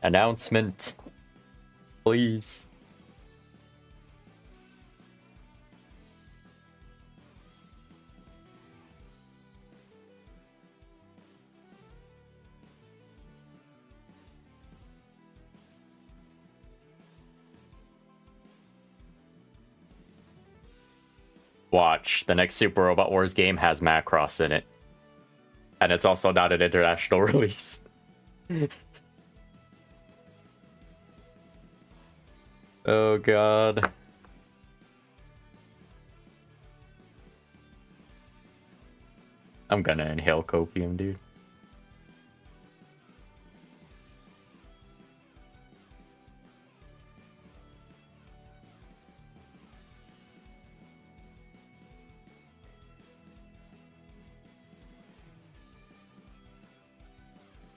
Announcement. Please. Watch, the next Super Robot Wars game has Macross in it. And it's also not an international release. Oh god. I'm gonna inhale copium, dude.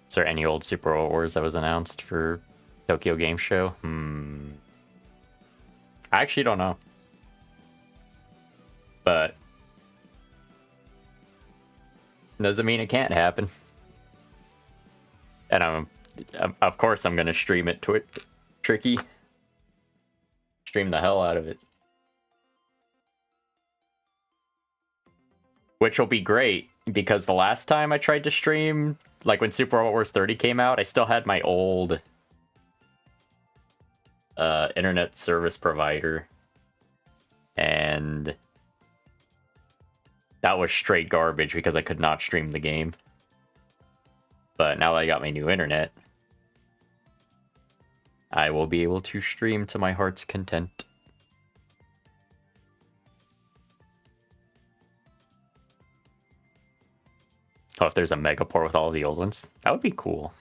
Is there any old Super Robot Wars that was announced for Tokyo Game Show? I actually don't know. But doesn't mean it can't happen. And of course I'm gonna stream it to it. Tricky. Stream the hell out of it. Which will be great, because the last time I tried to stream, like when Super Robot Wars 30 came out, I still had my old internet service provider. And that was straight garbage because I could not stream the game. But now that I got my new internet, I will be able to stream to my heart's content. Oh, if there's a Megaport with all of the old ones, that would be cool.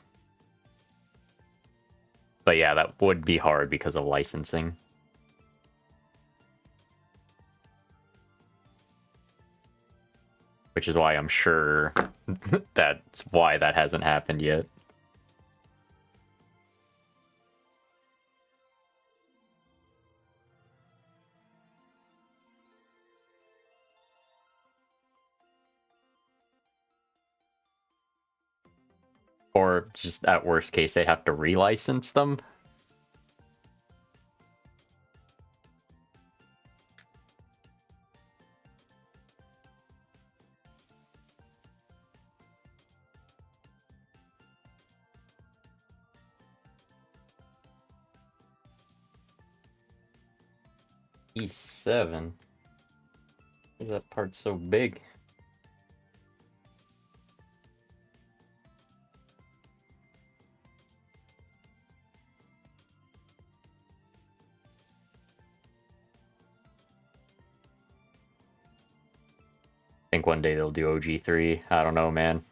But yeah, that would be hard because of licensing. Which is why I'm sure that's why that hasn't happened yet. Or just at worst case, they have to relicense them. E7. Why is that part so big? I think one day they'll do OG3. I don't know, man.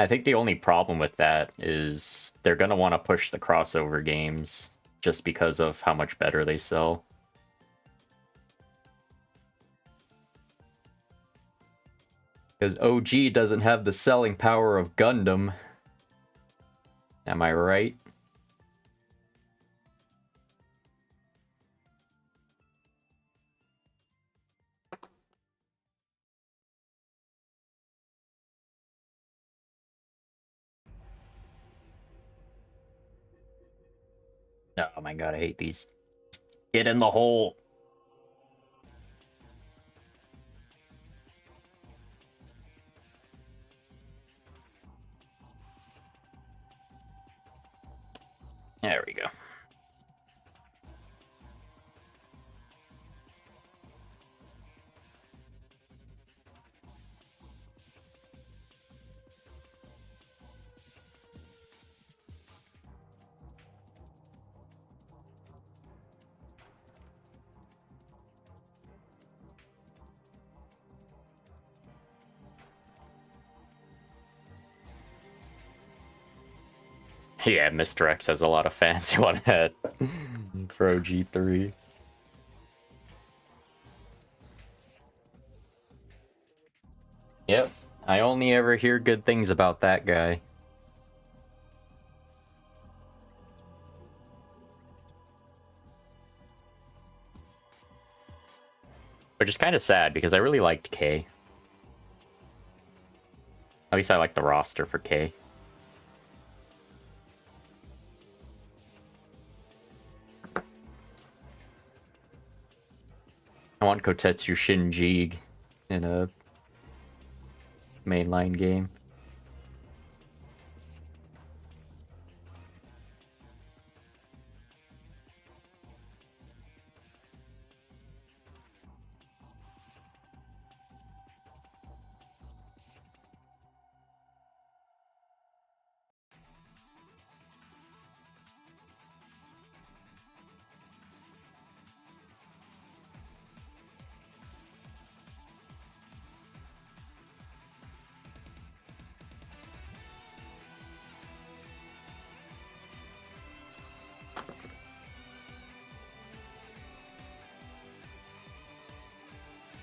I think the only problem with that is they're going to want to push the crossover games just because of how much better they sell. Because OG doesn't have the selling power of Gundam. Am I right? Oh my god, I hate these. Get in the hole! There we go. Yeah, Mr. X has a lot of fans who want that for OG3. Yep, I only ever hear good things about that guy. Which is kind of sad, because I really liked K. At least I like the roster for K. I want Kotetsu Shinji in a mainline game.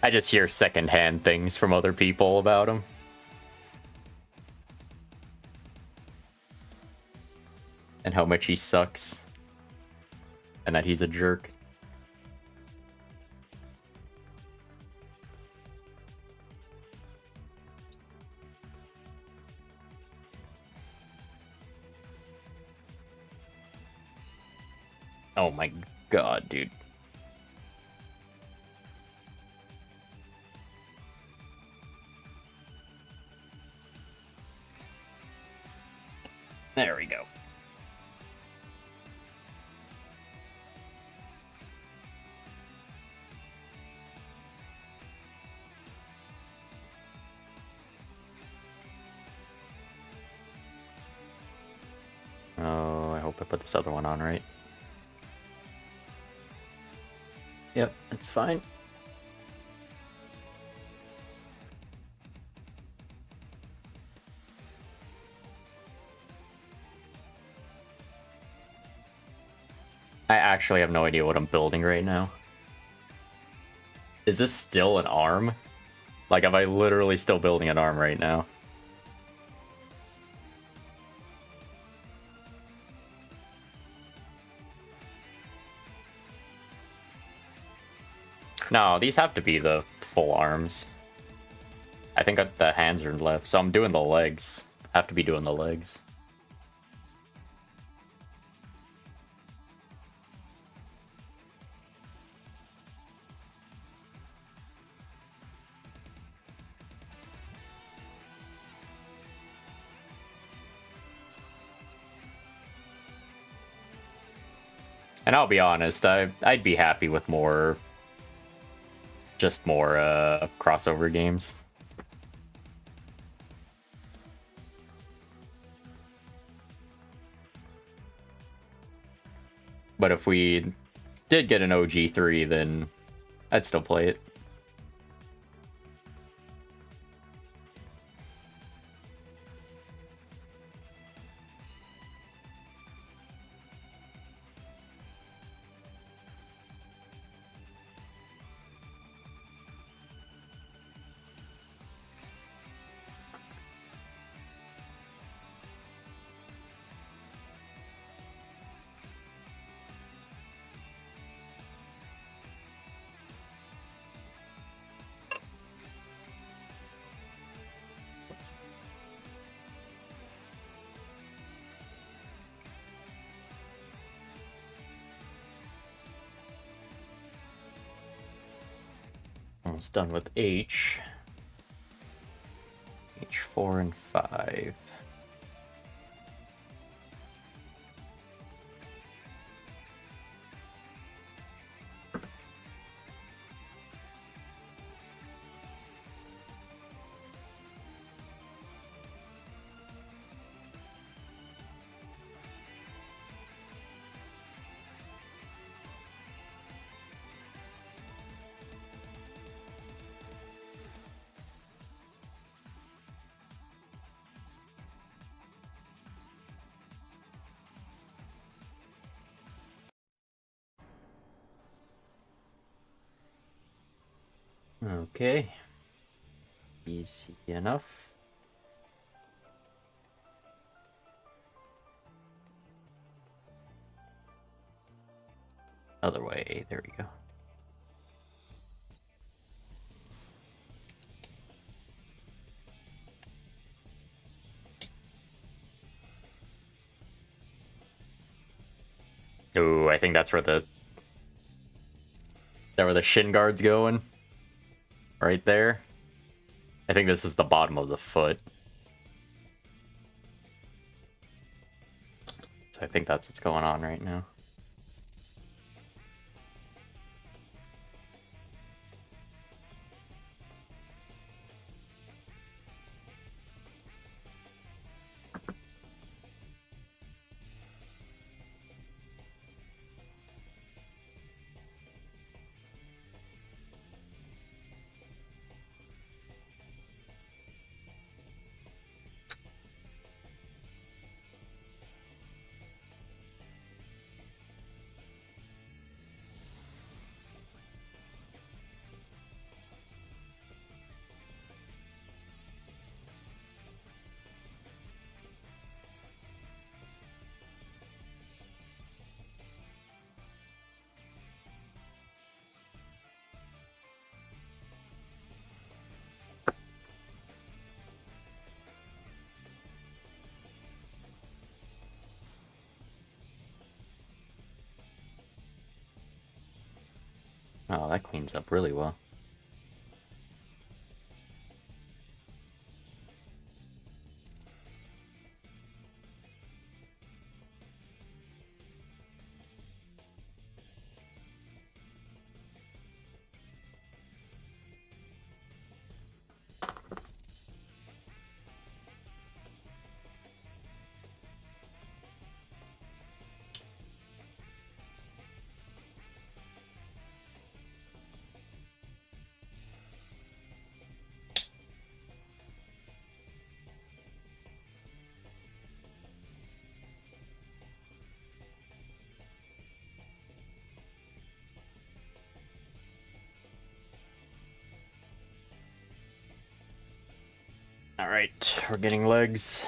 I just hear secondhand things from other people about him. And how much he sucks. And that he's a jerk. Oh my god, dude. There we go. Oh, I hope I put this other one on right. Yep, it's fine. I actually have no idea what I'm building right now. Is this still an arm? Like, am I literally still building an arm right now? No, these have to be the full arms. I think the hands are left, so I'm doing the legs. Have to be doing the legs. And I'll be honest, I'd be happy with more... just more crossover games. But if we did get an OG3, then I'd still play it. Almost done with H. H4 and 5. Okay. Easy enough. Other way, there we go. Ooh, I think that's where the... Is that where the shin guard's going? Right there? I think this is the bottom of the foot. So I think that's what's going on right now. Oh, that cleans up really well. Alright, we're getting legs.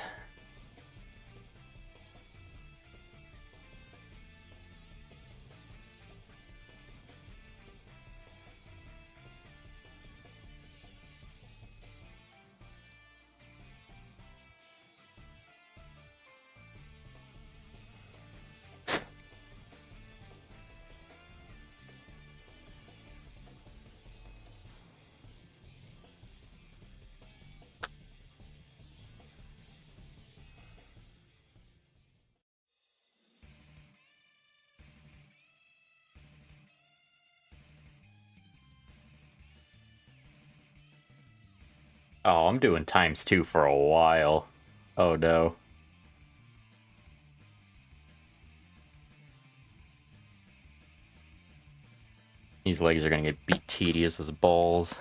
Oh, I'm doing ×2 for a while. Oh no. These legs are gonna get beat tedious as balls.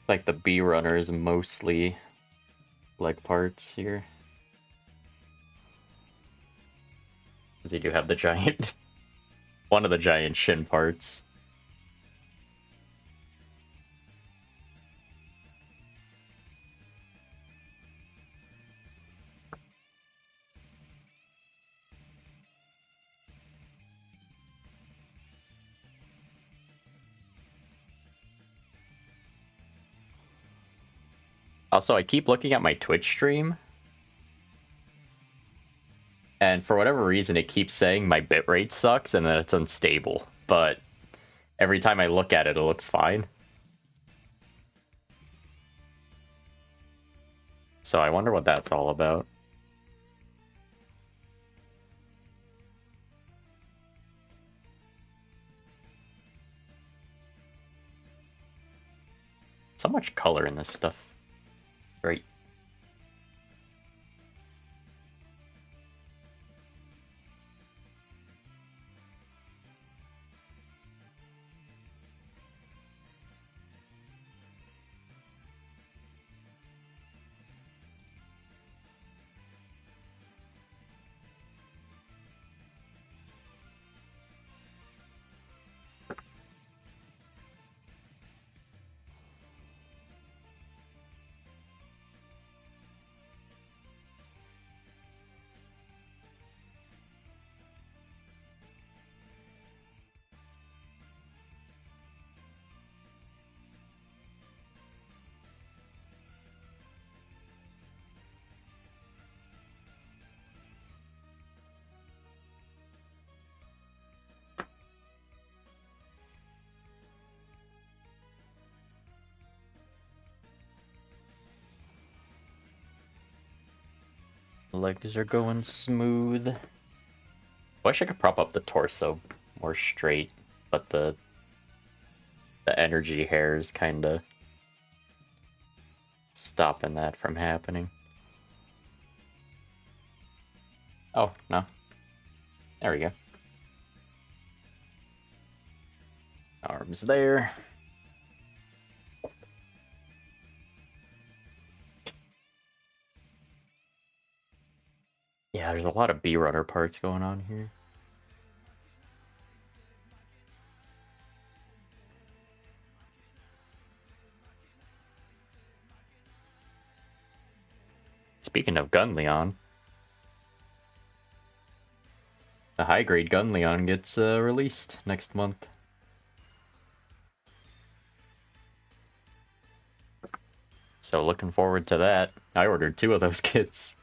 Like the B runner is mostly leg parts here. Because you do have the giant, one of the giant shin parts. Also, I keep looking at my Twitch stream, and for whatever reason, it keeps saying my bitrate sucks and that it's unstable. But every time I look at it, it looks fine. So I wonder what that's all about. So much color in this stuff. Great. Legs are going smooth. Wish I could prop up the torso more straight, but the energy hair is kind of stopping that from happening. Oh, no. There we go. Arms there. Yeah, there's a lot of B-runner parts going on here. Speaking of Gun Leon, the high-grade Gun Leon gets released next month. So looking forward to that. I ordered 2 of those kits.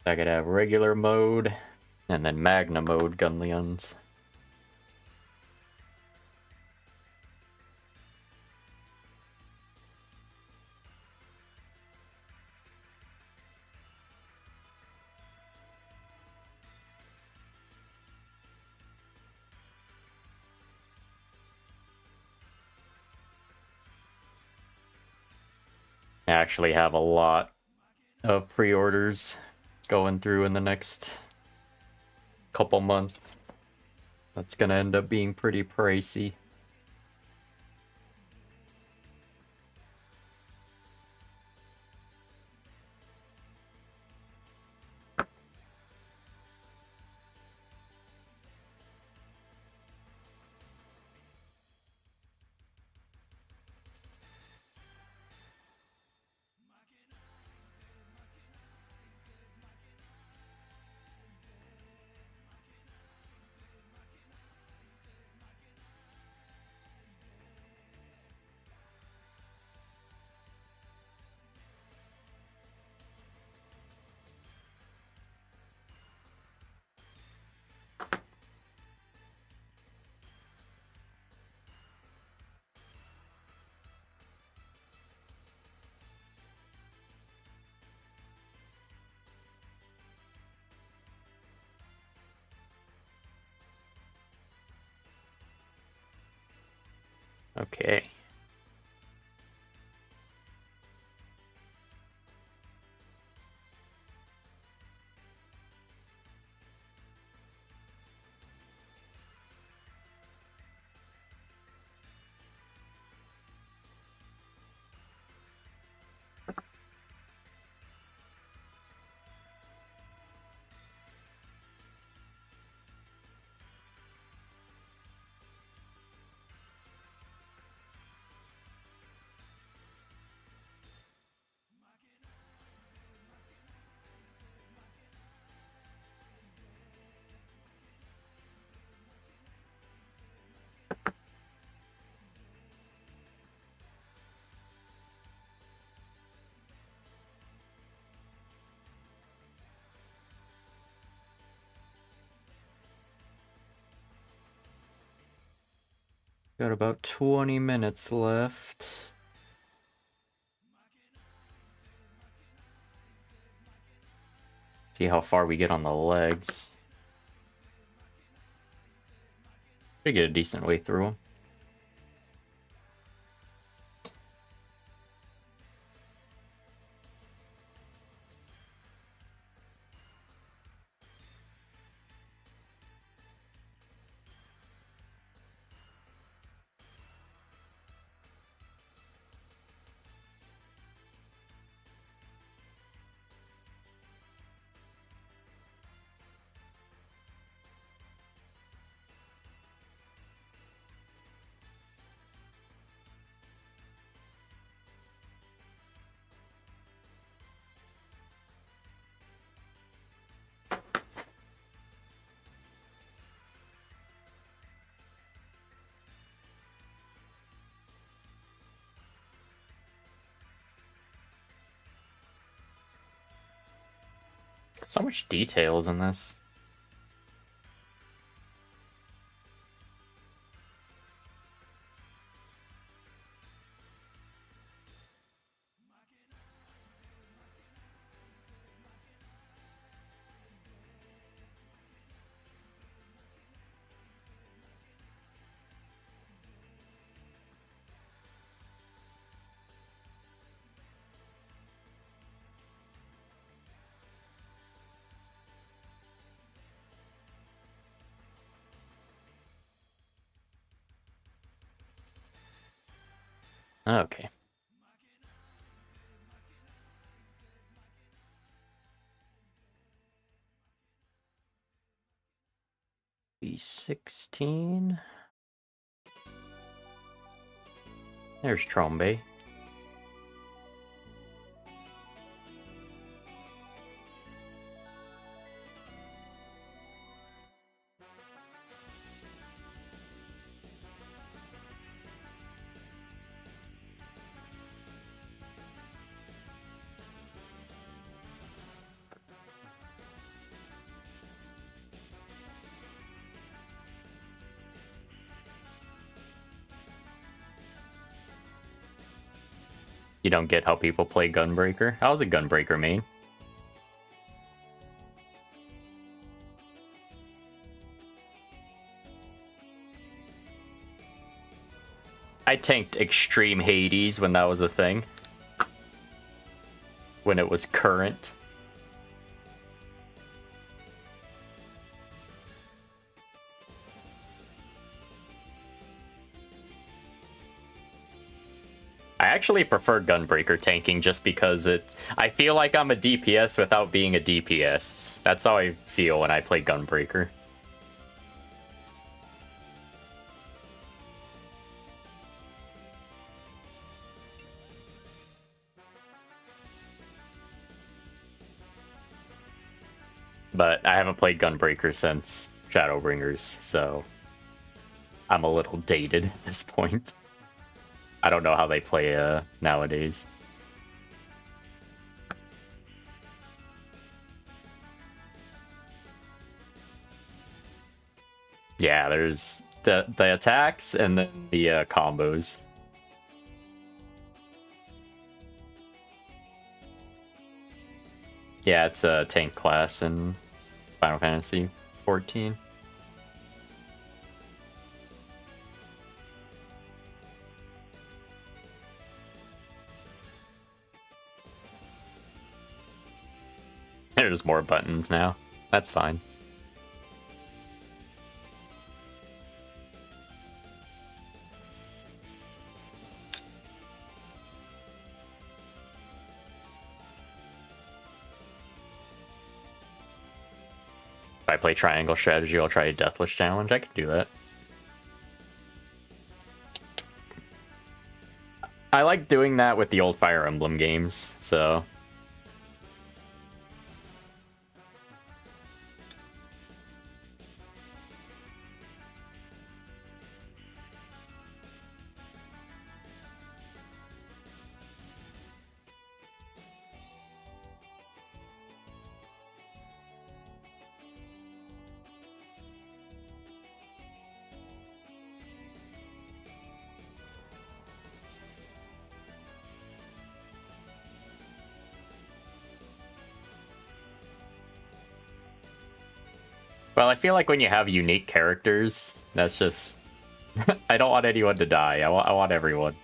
I could have regular mode, and then Magna mode Gun Leons. I actually have a lot of pre-orders going through in the next couple months. That's gonna end up being pretty pricey. Okay. Got about 20 minutes left. See how far we get on the legs. Should get a decent way through them. So much details in this. Okay. B16. There's Trombe. You don't get how people play Gunbreaker? I was a Gunbreaker main. I tanked Extreme Hades when that was a thing. When it was current. I actually prefer Gunbreaker tanking just because I feel like I'm a DPS without being a DPS. That's how I feel when I play Gunbreaker. But I haven't played Gunbreaker since Shadowbringers, so I'm a little dated at this point. I don't know how they play nowadays. Yeah, there's the attacks and then the combos. Yeah, it's a tank class in Final Fantasy 14. There's more buttons now. That's fine. If I play triangle strategy, I'll try a deathless challenge. I can do that. I like doing that with the old Fire Emblem games, so... Well, I feel like when you have unique characters, that's just... I don't want anyone to die. I want everyone.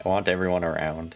I want everyone around.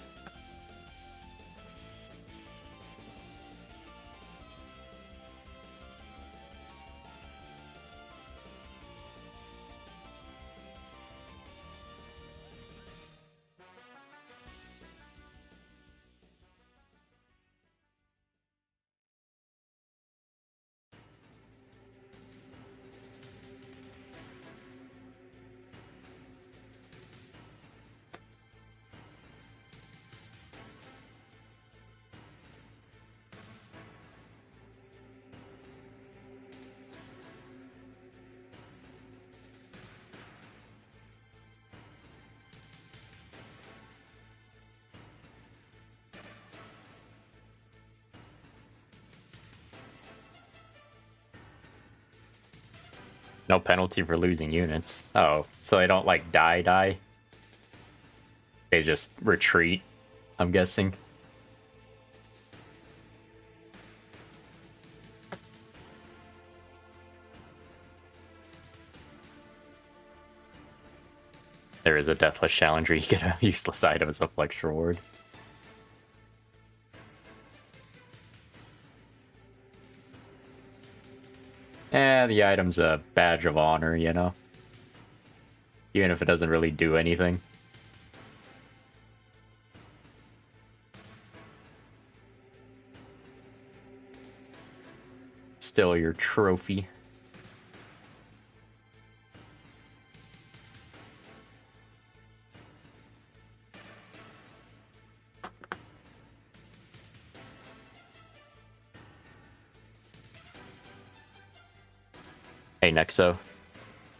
No penalty for losing units. Oh, so they don't, like, die? They just retreat, I'm guessing. There is a deathless challenge where you get a useless item as a flex reward. The item's a badge of honor, you know? Even if it doesn't really do anything. Still your trophy. Hey, Nexo.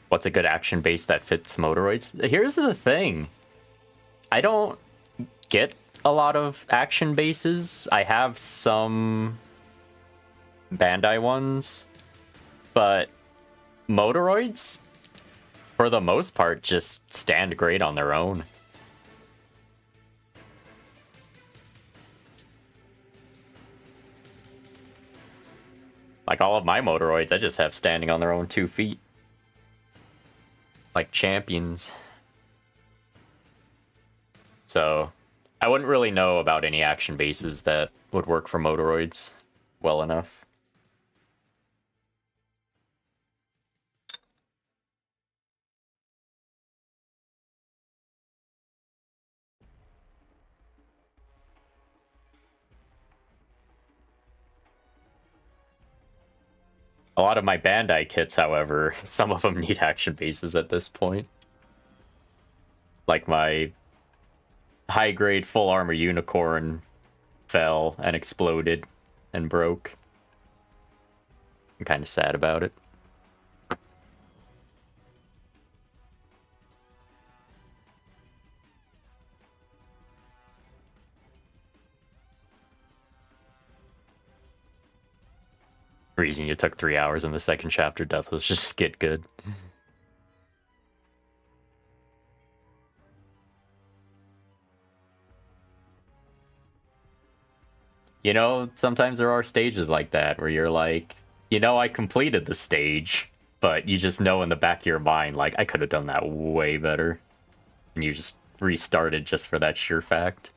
What's a good action base that fits Moderoids? Here's the thing. I don't get a lot of action bases. I have some Bandai ones, but Moderoids, for the most part, just stand great on their own. Like, all of my Moderoids, I just have standing on their own 2 feet. Like champions. So, I wouldn't really know about any action bases that would work for Moderoids well enough. A lot of my Bandai kits, however, some of them need action bases at this point. Like my high-grade full armor unicorn fell and exploded and broke. I'm kind of sad about it. Reason you took 3 hours in the second chapter, Death was just get good. You know, sometimes there are stages like that where you're like, you know, I completed the stage, but you just know in the back of your mind, like, I could have done that way better. And you just restarted just for that sheer fact.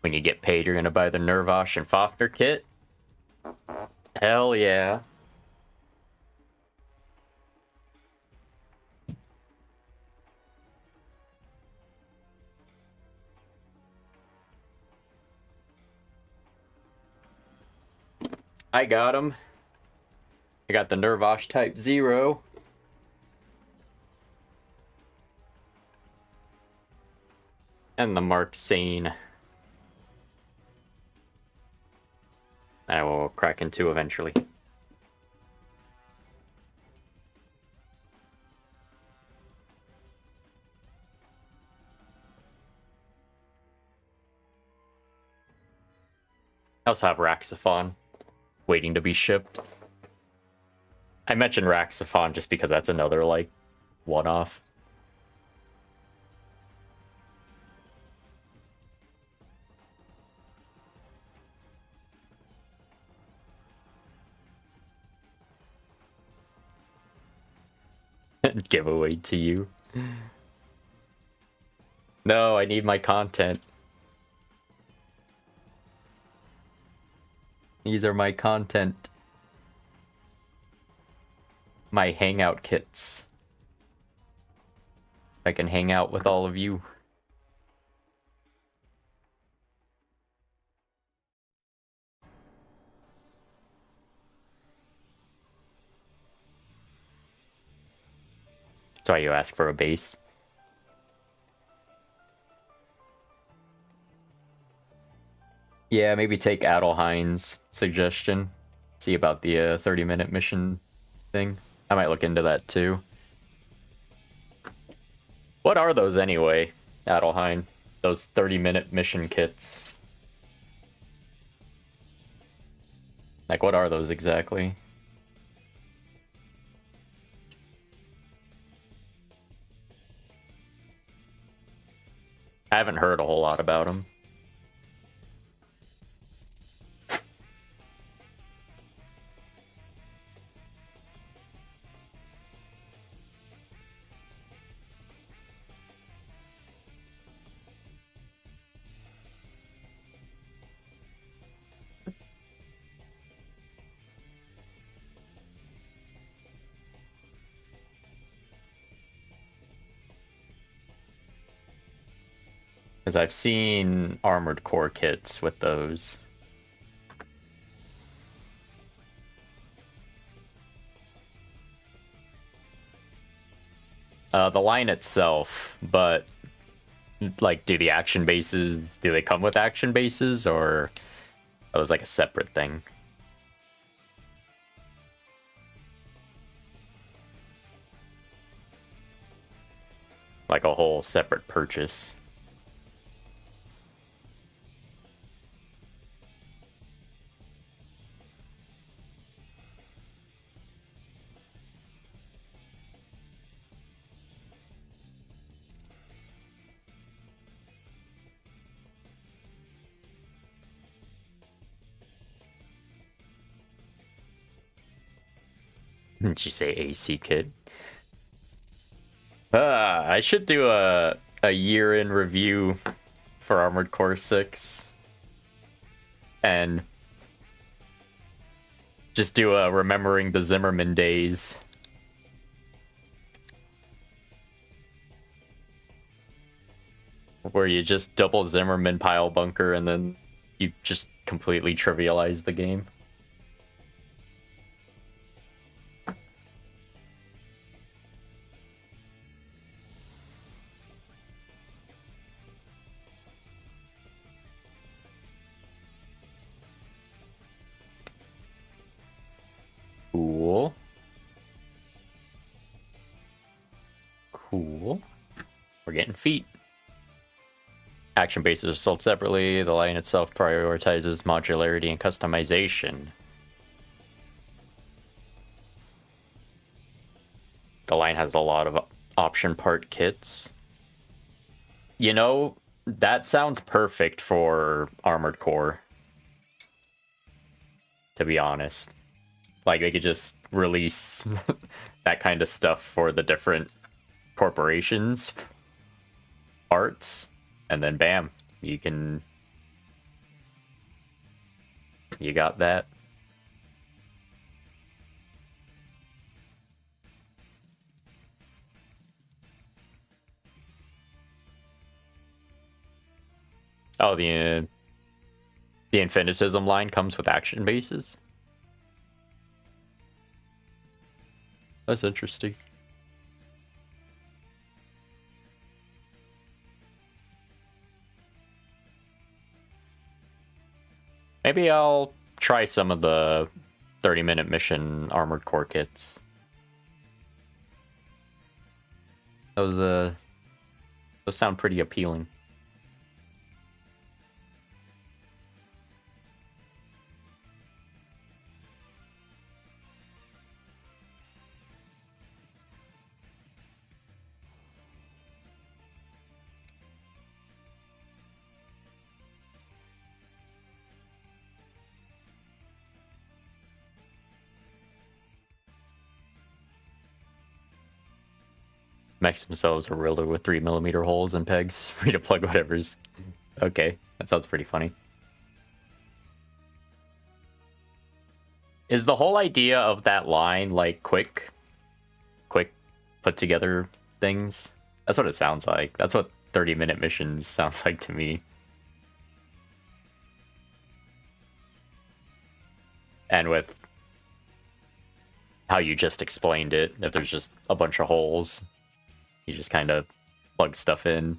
When you get paid, you're gonna buy the Nervosh and Fafner kit? Hell yeah. I got him. I got the Nervosh Type 0. And the Mark Sane. I will crack into eventually. I also have Raxaphon waiting to be shipped. I mentioned Raxaphon just because that's another, like, one-off. Giveaway to you. No, I need my content. These are my content. My hangout kits. I can hang out with all of you. That's why you ask for a base. Yeah, maybe take Adelhein's suggestion. See about the 30-minute mission thing. I might look into that too. What are those anyway, Adelhein? Those 30-minute mission kits. Like, what are those exactly? I haven't heard a whole lot about them. Because I've seen Armored Core kits with those. The line itself, but like, do the action bases, do they come with action bases, or that was like a separate thing? Like a whole separate purchase. Did you say AC kit? I should do a year-in review for Armored Core 6. And just do a Remembering the Zimmerman Days. Where you just double Zimmerman pile bunker and then you just completely trivialize the game. Cool. Cool. We're getting feet. Action bases are sold separately. The line itself prioritizes modularity and customization. The line has a lot of option part kits. You know, that sounds perfect for Armored Core. To be honest. Like, they could just release that kind of stuff for the different corporations, parts, and then bam, you can you got that. Oh, the infinitism line comes with action bases? That's interesting. Maybe I'll try some of the 30-minute mission armored core kits. Those sound pretty appealing. Mechs themselves are riddled with 3mm holes and pegs for you to plug whatever's. Okay, that sounds pretty funny. Is the whole idea of that line like quick put together things? That's what it sounds like. That's what 30-minute missions sounds like to me. And with how you just explained it, if there's just a bunch of holes, you just kind of plug stuff in.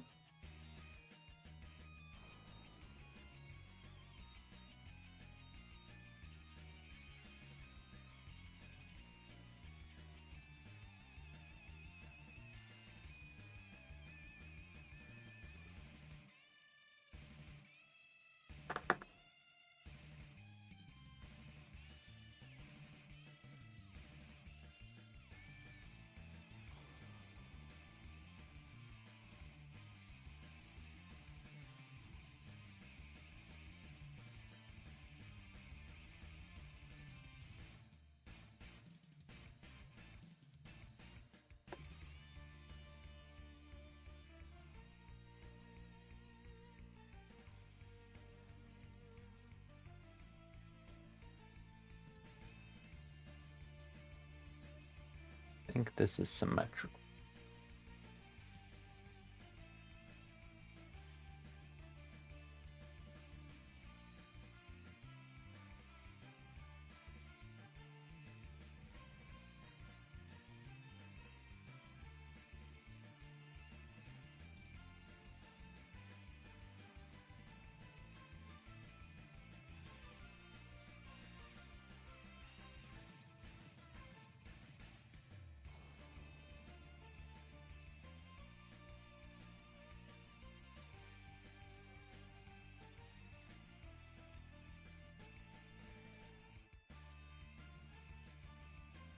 I think this is symmetrical.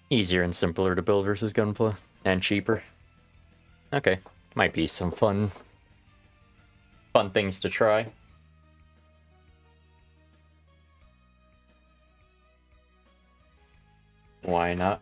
Easier and simpler to build versus Gunpla, and cheaper. Okay, might be some fun things to try. Why not?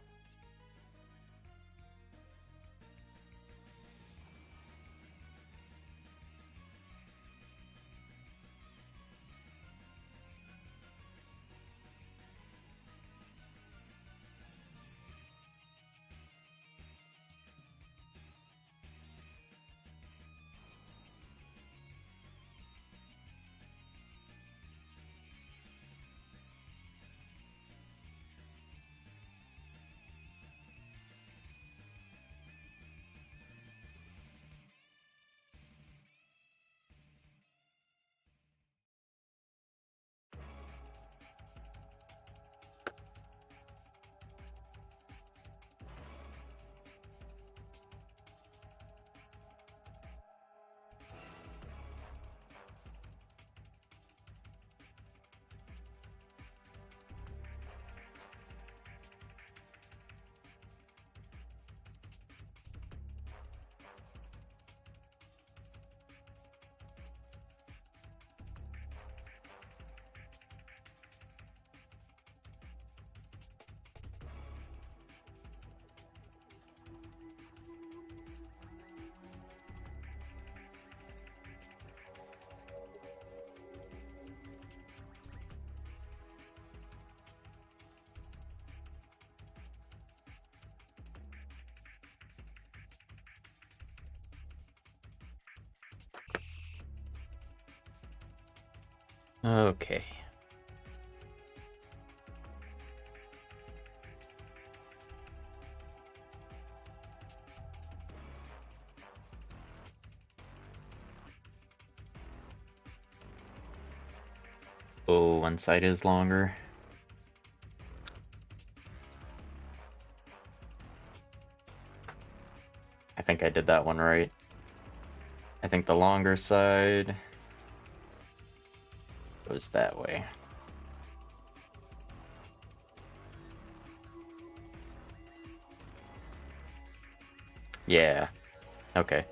Okay. Oh, one side is longer. I think I did that one right. I think the longer side goes that way. Yeah. Okay.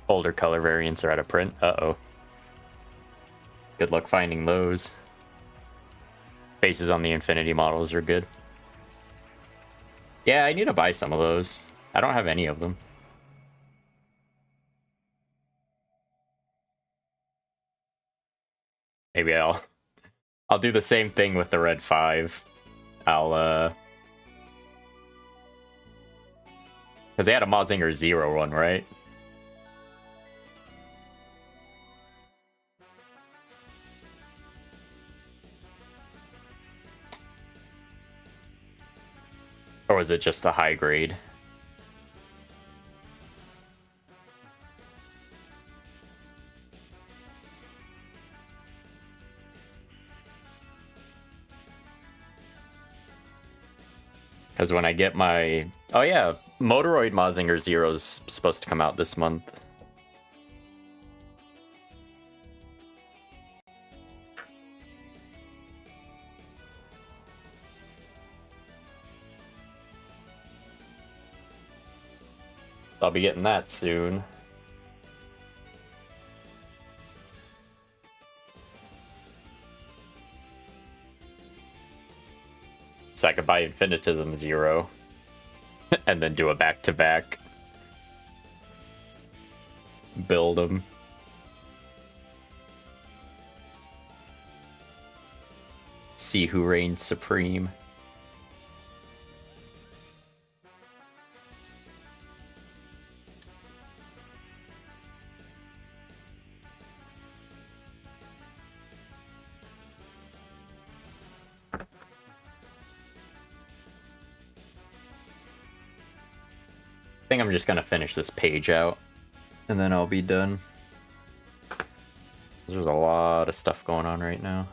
Older color variants are out of print. Uh-oh. Good luck finding those. Faces on the Infinity models are good. Yeah, I need to buy some of those. I don't have any of them. Maybe I'll do the same thing with the Red 5. I'll because they had a Mazinger ZERO one, right? Or was it just a high grade? Because when I get my... Oh yeah, Moderoid Mazinger ZERO's supposed to come out this month. I'll be getting that soon. So I could buy Infinitism Zero and then do a back-to-back. Build them. See who reigns supreme. I think I'm just gonna finish this page out, and then I'll be done. There's a lot of stuff going on right now.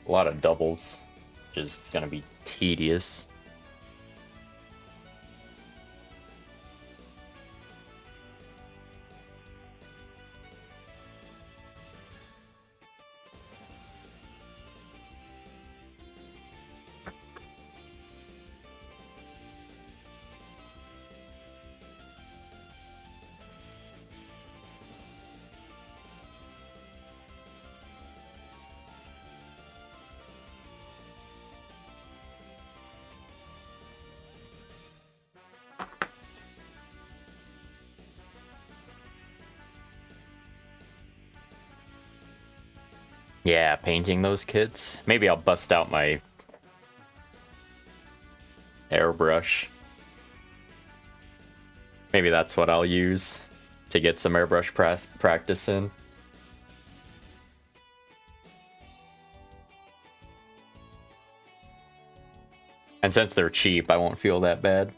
A lot of doubles, which is gonna be tedious. Yeah, painting those kits. Maybe I'll bust out my airbrush. Maybe that's what I'll use to get some airbrush practice in. And since they're cheap, I won't feel that bad.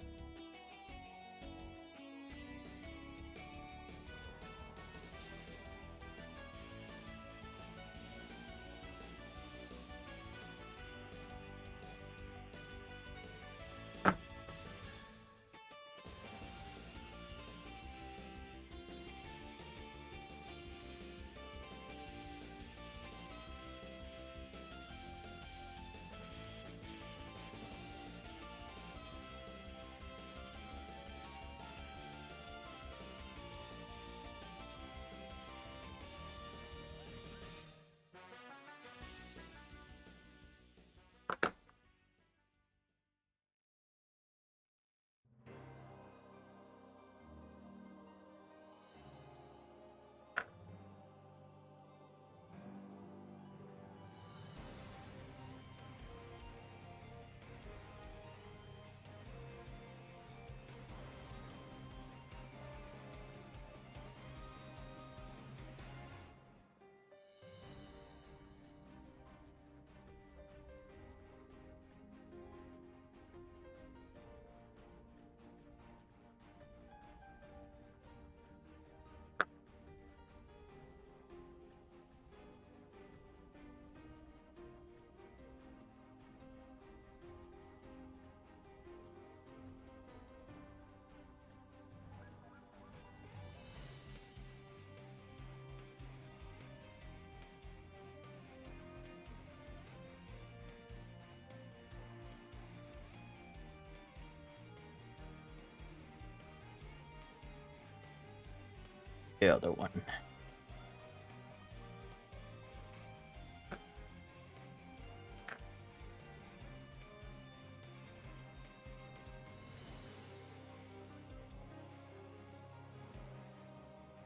the other one?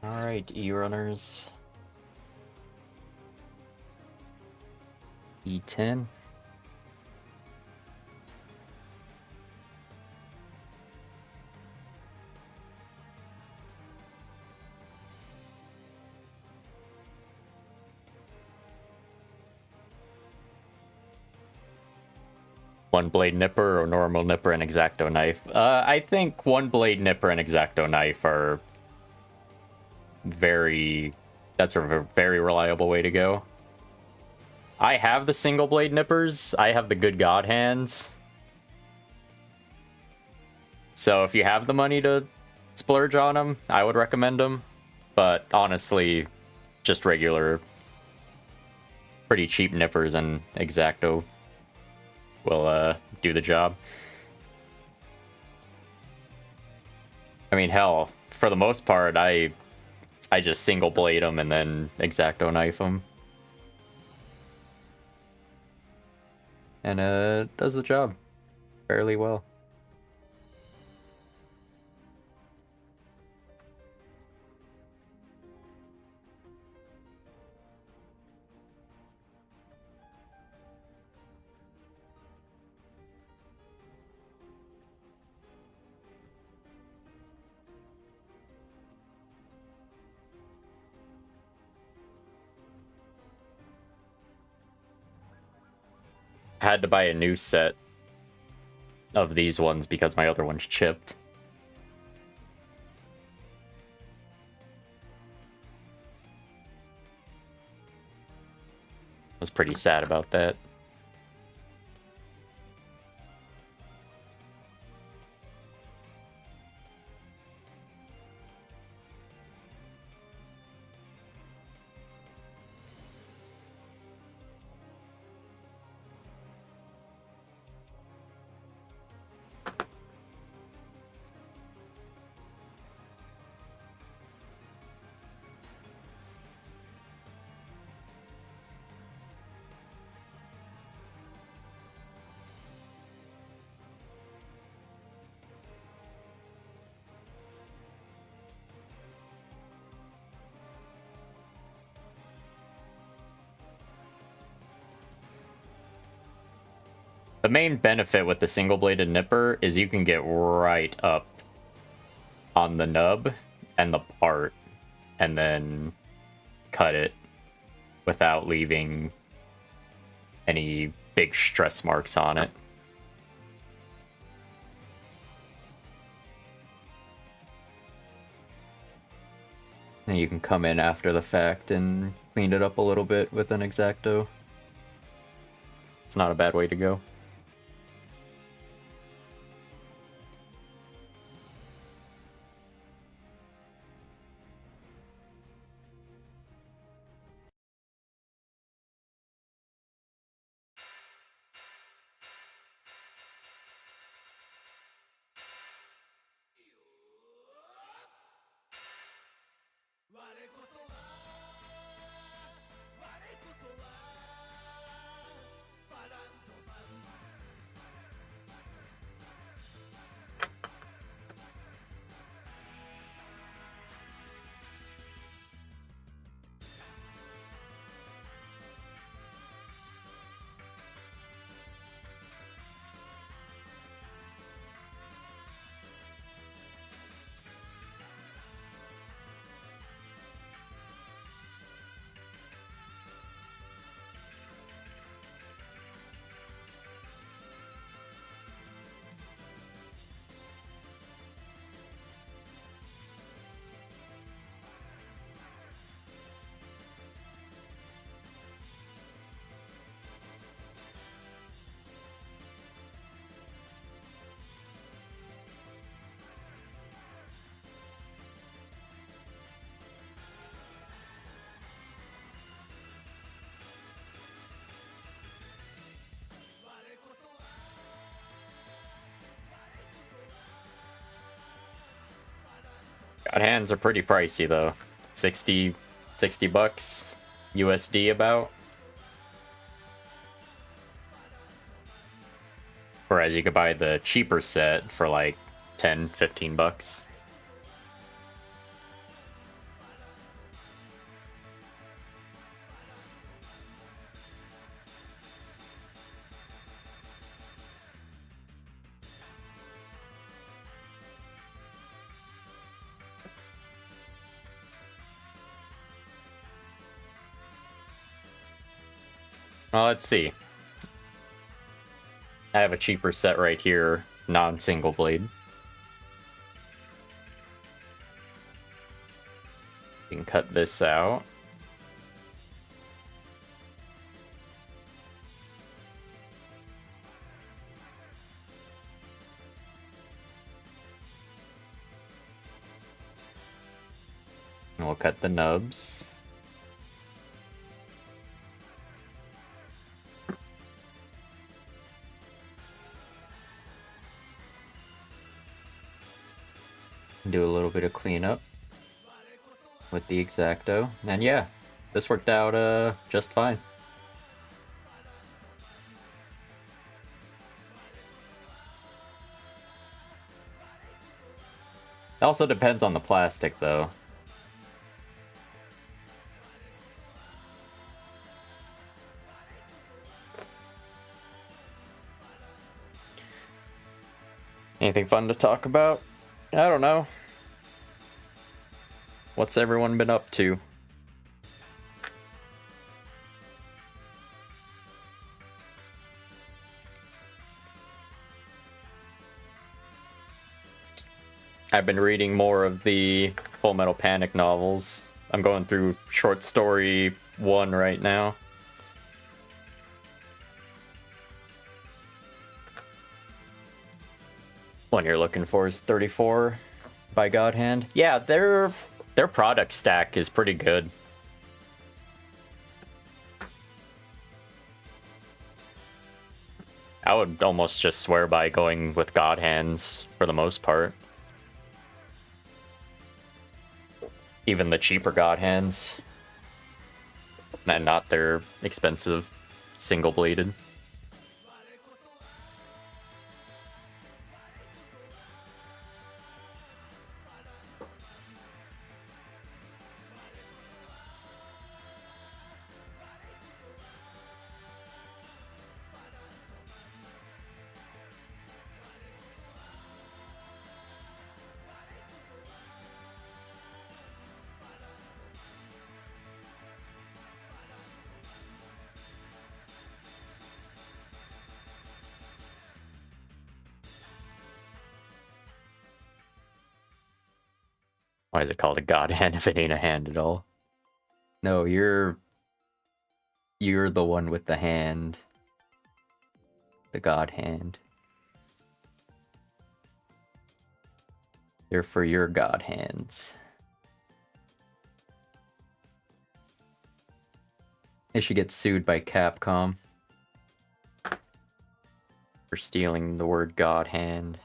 Alright, E-runners. E10. One blade nipper or normal nipper and exacto knife? I think one blade nipper and exacto knife are that's a very reliable way to go. I have the single blade nippers. I have the good god hands. So if you have the money to splurge on them, I would recommend them. But honestly, just regular, pretty cheap nippers and exacto will do the job. I mean, hell, for the most part, I just single blade them and then exacto knife them. And does the job fairly well. I had to buy a new set of these ones because my other one's chipped. I was pretty sad about that. The main benefit with the single-bladed nipper is you can get right up on the nub and the part and then cut it without leaving any big stress marks on it. And you can come in after the fact and clean it up a little bit with an X-Acto. It's not a bad way to go. God hands are pretty pricey though, 60 bucks USD about. Whereas you could buy the cheaper set for like 10, 15 bucks. Well, let's see. I have a cheaper set right here, non-single blade. You can cut this out. And we'll cut the nubs. Do a little bit of cleanup with the X-Acto, and yeah, this worked out just fine. It also depends on the plastic, though. Anything fun to talk about? I don't know. What's everyone been up to? I've been reading more of the Full Metal Panic novels. I'm going through short story 1 right now. One you're looking for is 34 by God Hand. Yeah, their product stack is pretty good. I would almost just swear by going with God Hands for the most part. Even the cheaper God Hands. And not their expensive single-bladed. Why is it called a God Hand if it ain't a hand at all? No, you're the one with the hand. The God Hand. They're for your God Hands. They should get sued by Capcom for stealing the word God Hand.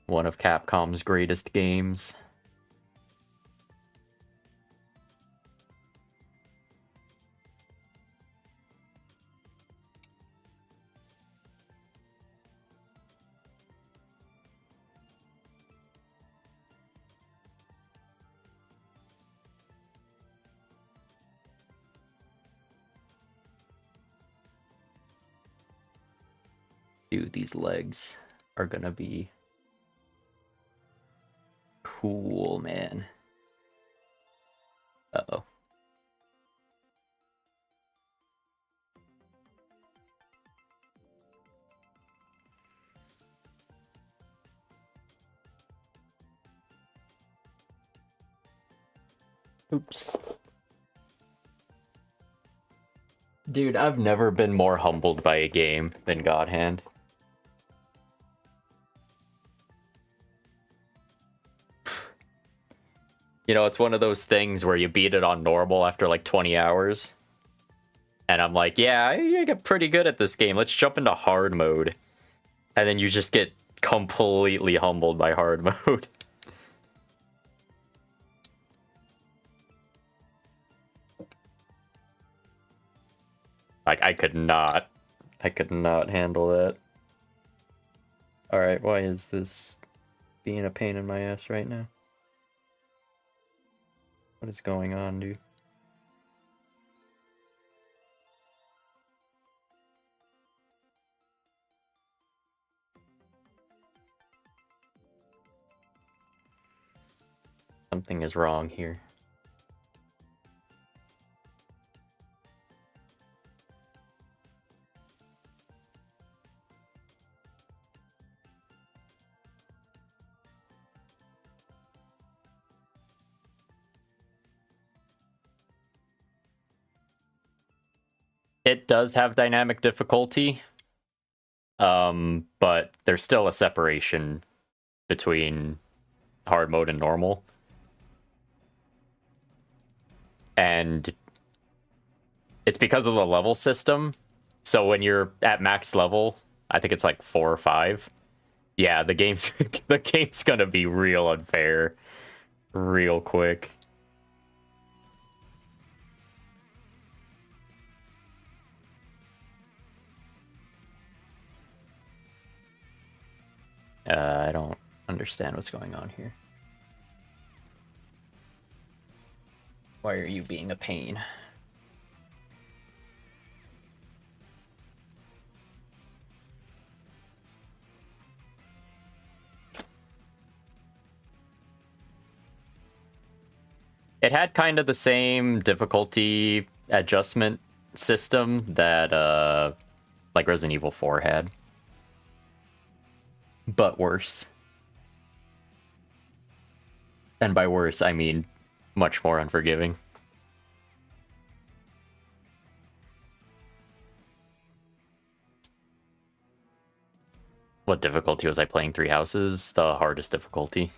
One of Capcom's greatest games. Dude, these legs are gonna be cool, man. Uh-oh. Oops. Dude, I've never been more humbled by a game than God Hand. You know, it's one of those things where you beat it on normal after like 20 hours. And I'm like, yeah, I get pretty good at this game. Let's jump into hard mode. And then you just get completely humbled by hard mode. Like, I could not handle that. Alright, why is this being a pain in my ass right now? What is going on, dude? Something is wrong here. It does have dynamic difficulty, but there's still a separation between hard mode and normal. And it's because of the level system. So when you're at max level, I think it's like 4 or 5. Yeah, the game's gonna be real unfair real quick. I don't understand what's going on here. Why are you being a pain? It had kind of the same difficulty adjustment system that like Resident Evil 4 had, but worse. And by worse, I mean much more unforgiving. What difficulty was I playing? 3 Houses? The hardest difficulty.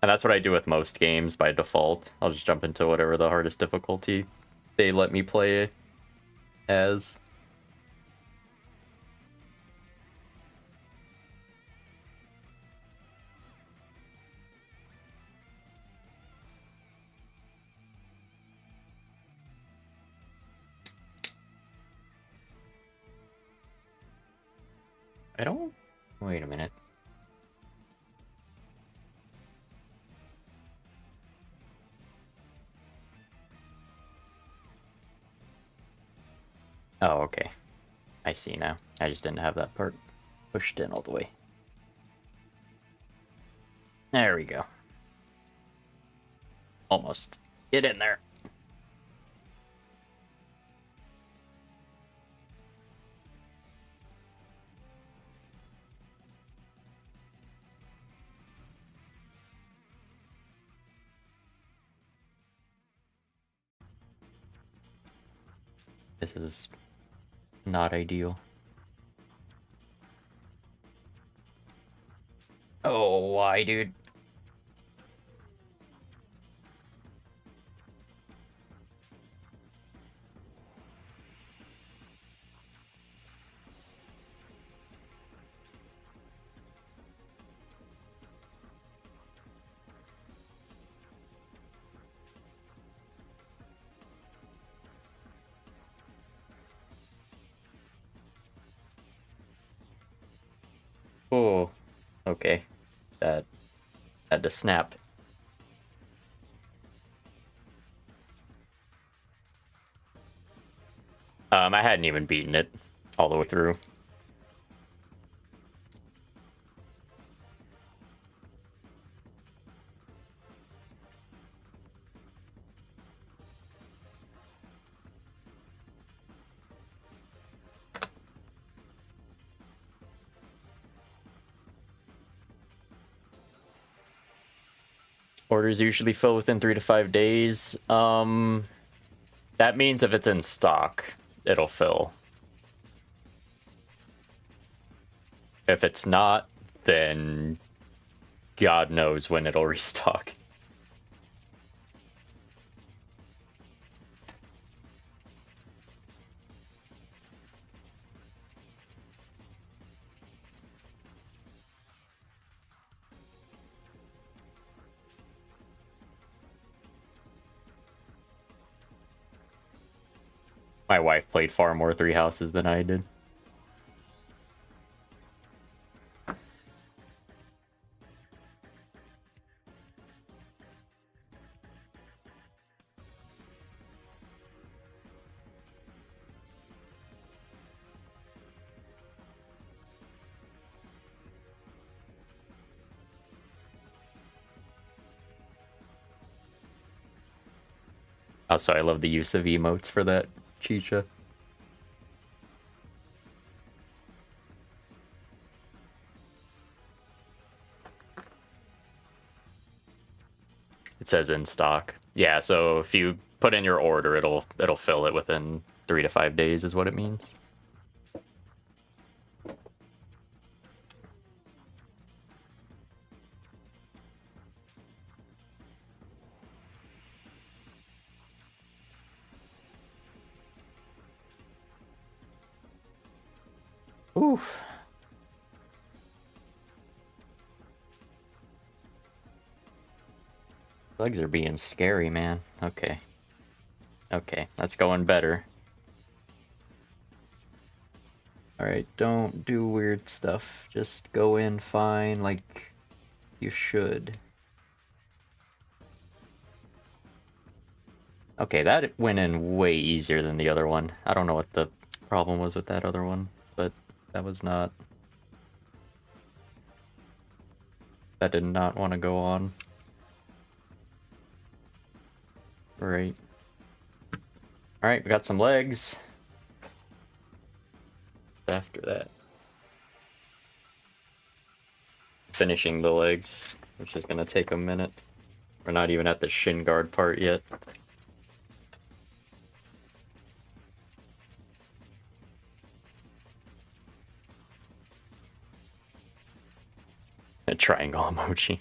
And that's what I do with most games by default. I'll just jump into whatever the hardest difficulty they let me play as. I don't... Wait a minute. Oh, okay. I see now. I just didn't have that part pushed in all the way. There we go. Almost. Get in there. This is not ideal. Oh, why, dude? Oh, okay. That had to snap. I hadn't even beaten it all the way through. Orders usually fill within 3 to 5 days. That means if it's in stock, it'll fill. If it's not, then God knows when it'll restock. My wife played far more Three Houses than I did. Also, I love the use of emotes for that, Chicha. It says in stock. Yeah, so if you put in your order, it'll fill it within 3 to 5 days is what it means. Oof. Legs are being scary, man. Okay. Okay, that's going better. Alright, don't do weird stuff. Just go in fine like you should. Okay, that went in way easier than the other one. I don't know what the problem was with that other one, but that was not... That did not want to go on. Right. Alright, we got some legs. After that. Finishing the legs, which is going to take a minute. We're not even at the shin guard part yet. A triangle emoji.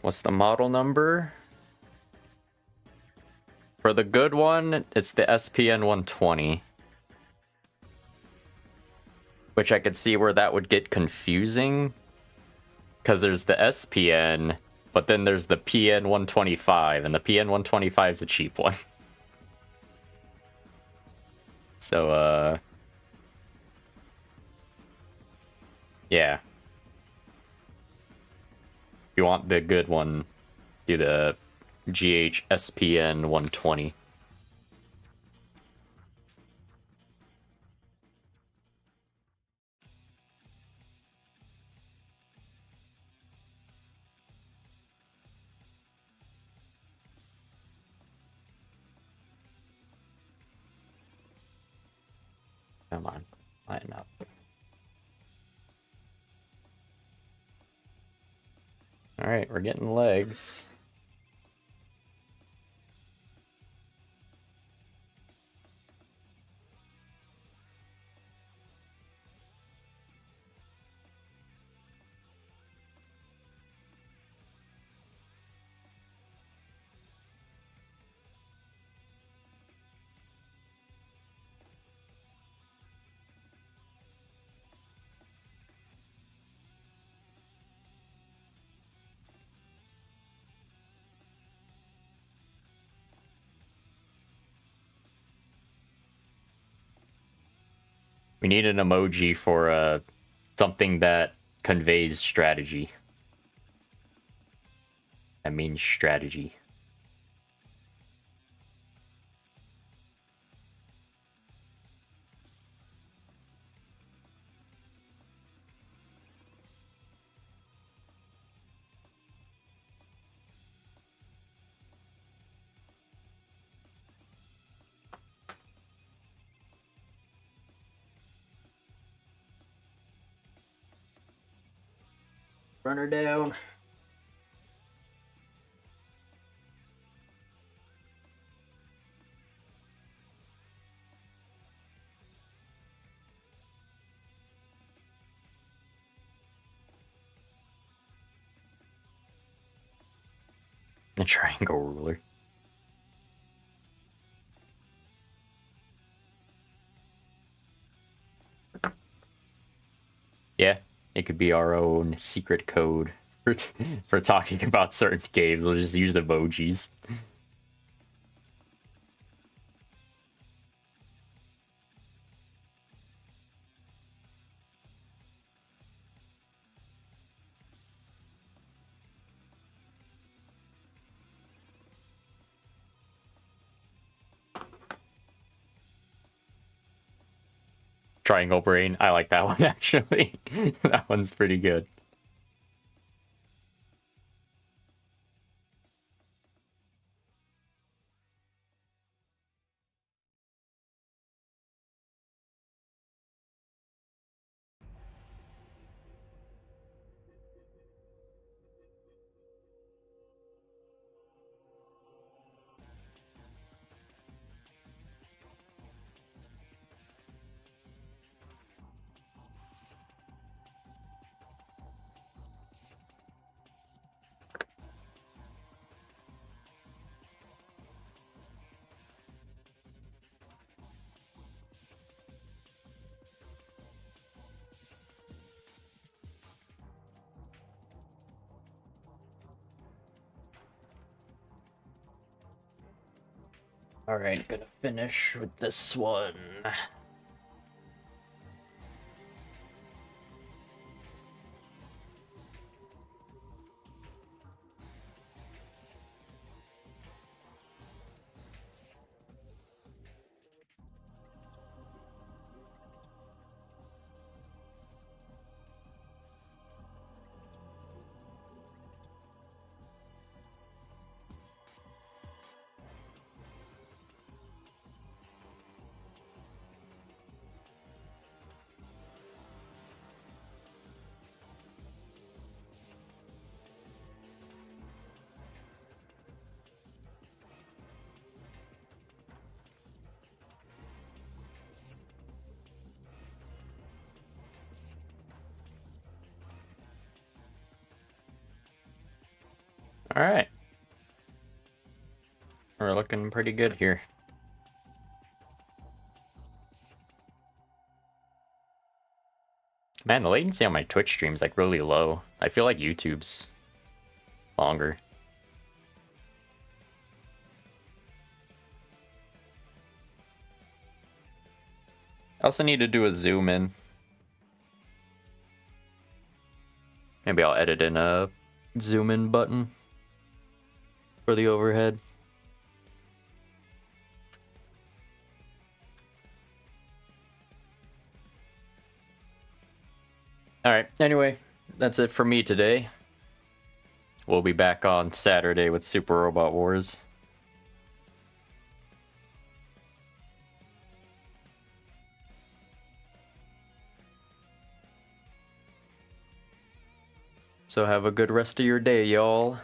What's the model number? For the good one, it's the SPN 120. Which I could see where that would get confusing. Because there's the SPN, but then there's the PN 125, and the PN 125 is a cheap one. So, yeah. If you want the good one, do the GH SPN 120. Come on, line up. Alright, we're getting legs. We need an emoji for something that conveys strategy. That means strategy. Run her down. A triangle ruler. Yeah, it could be our own secret code for talking about certain games. We'll just use emojis. Triangle brain. I like that one, actually. That one's pretty good. Alright, gonna finish with this one. Alright. We're looking pretty good here. Man, the latency on my Twitch stream's like really low. I feel like YouTube's longer. I also need to do a zoom in. Maybe I'll edit in a zoom in button for the overhead. Alright, anyway, that's it for me today. We'll be back on Saturday with Super Robot Wars. So have a good rest of your day, y'all.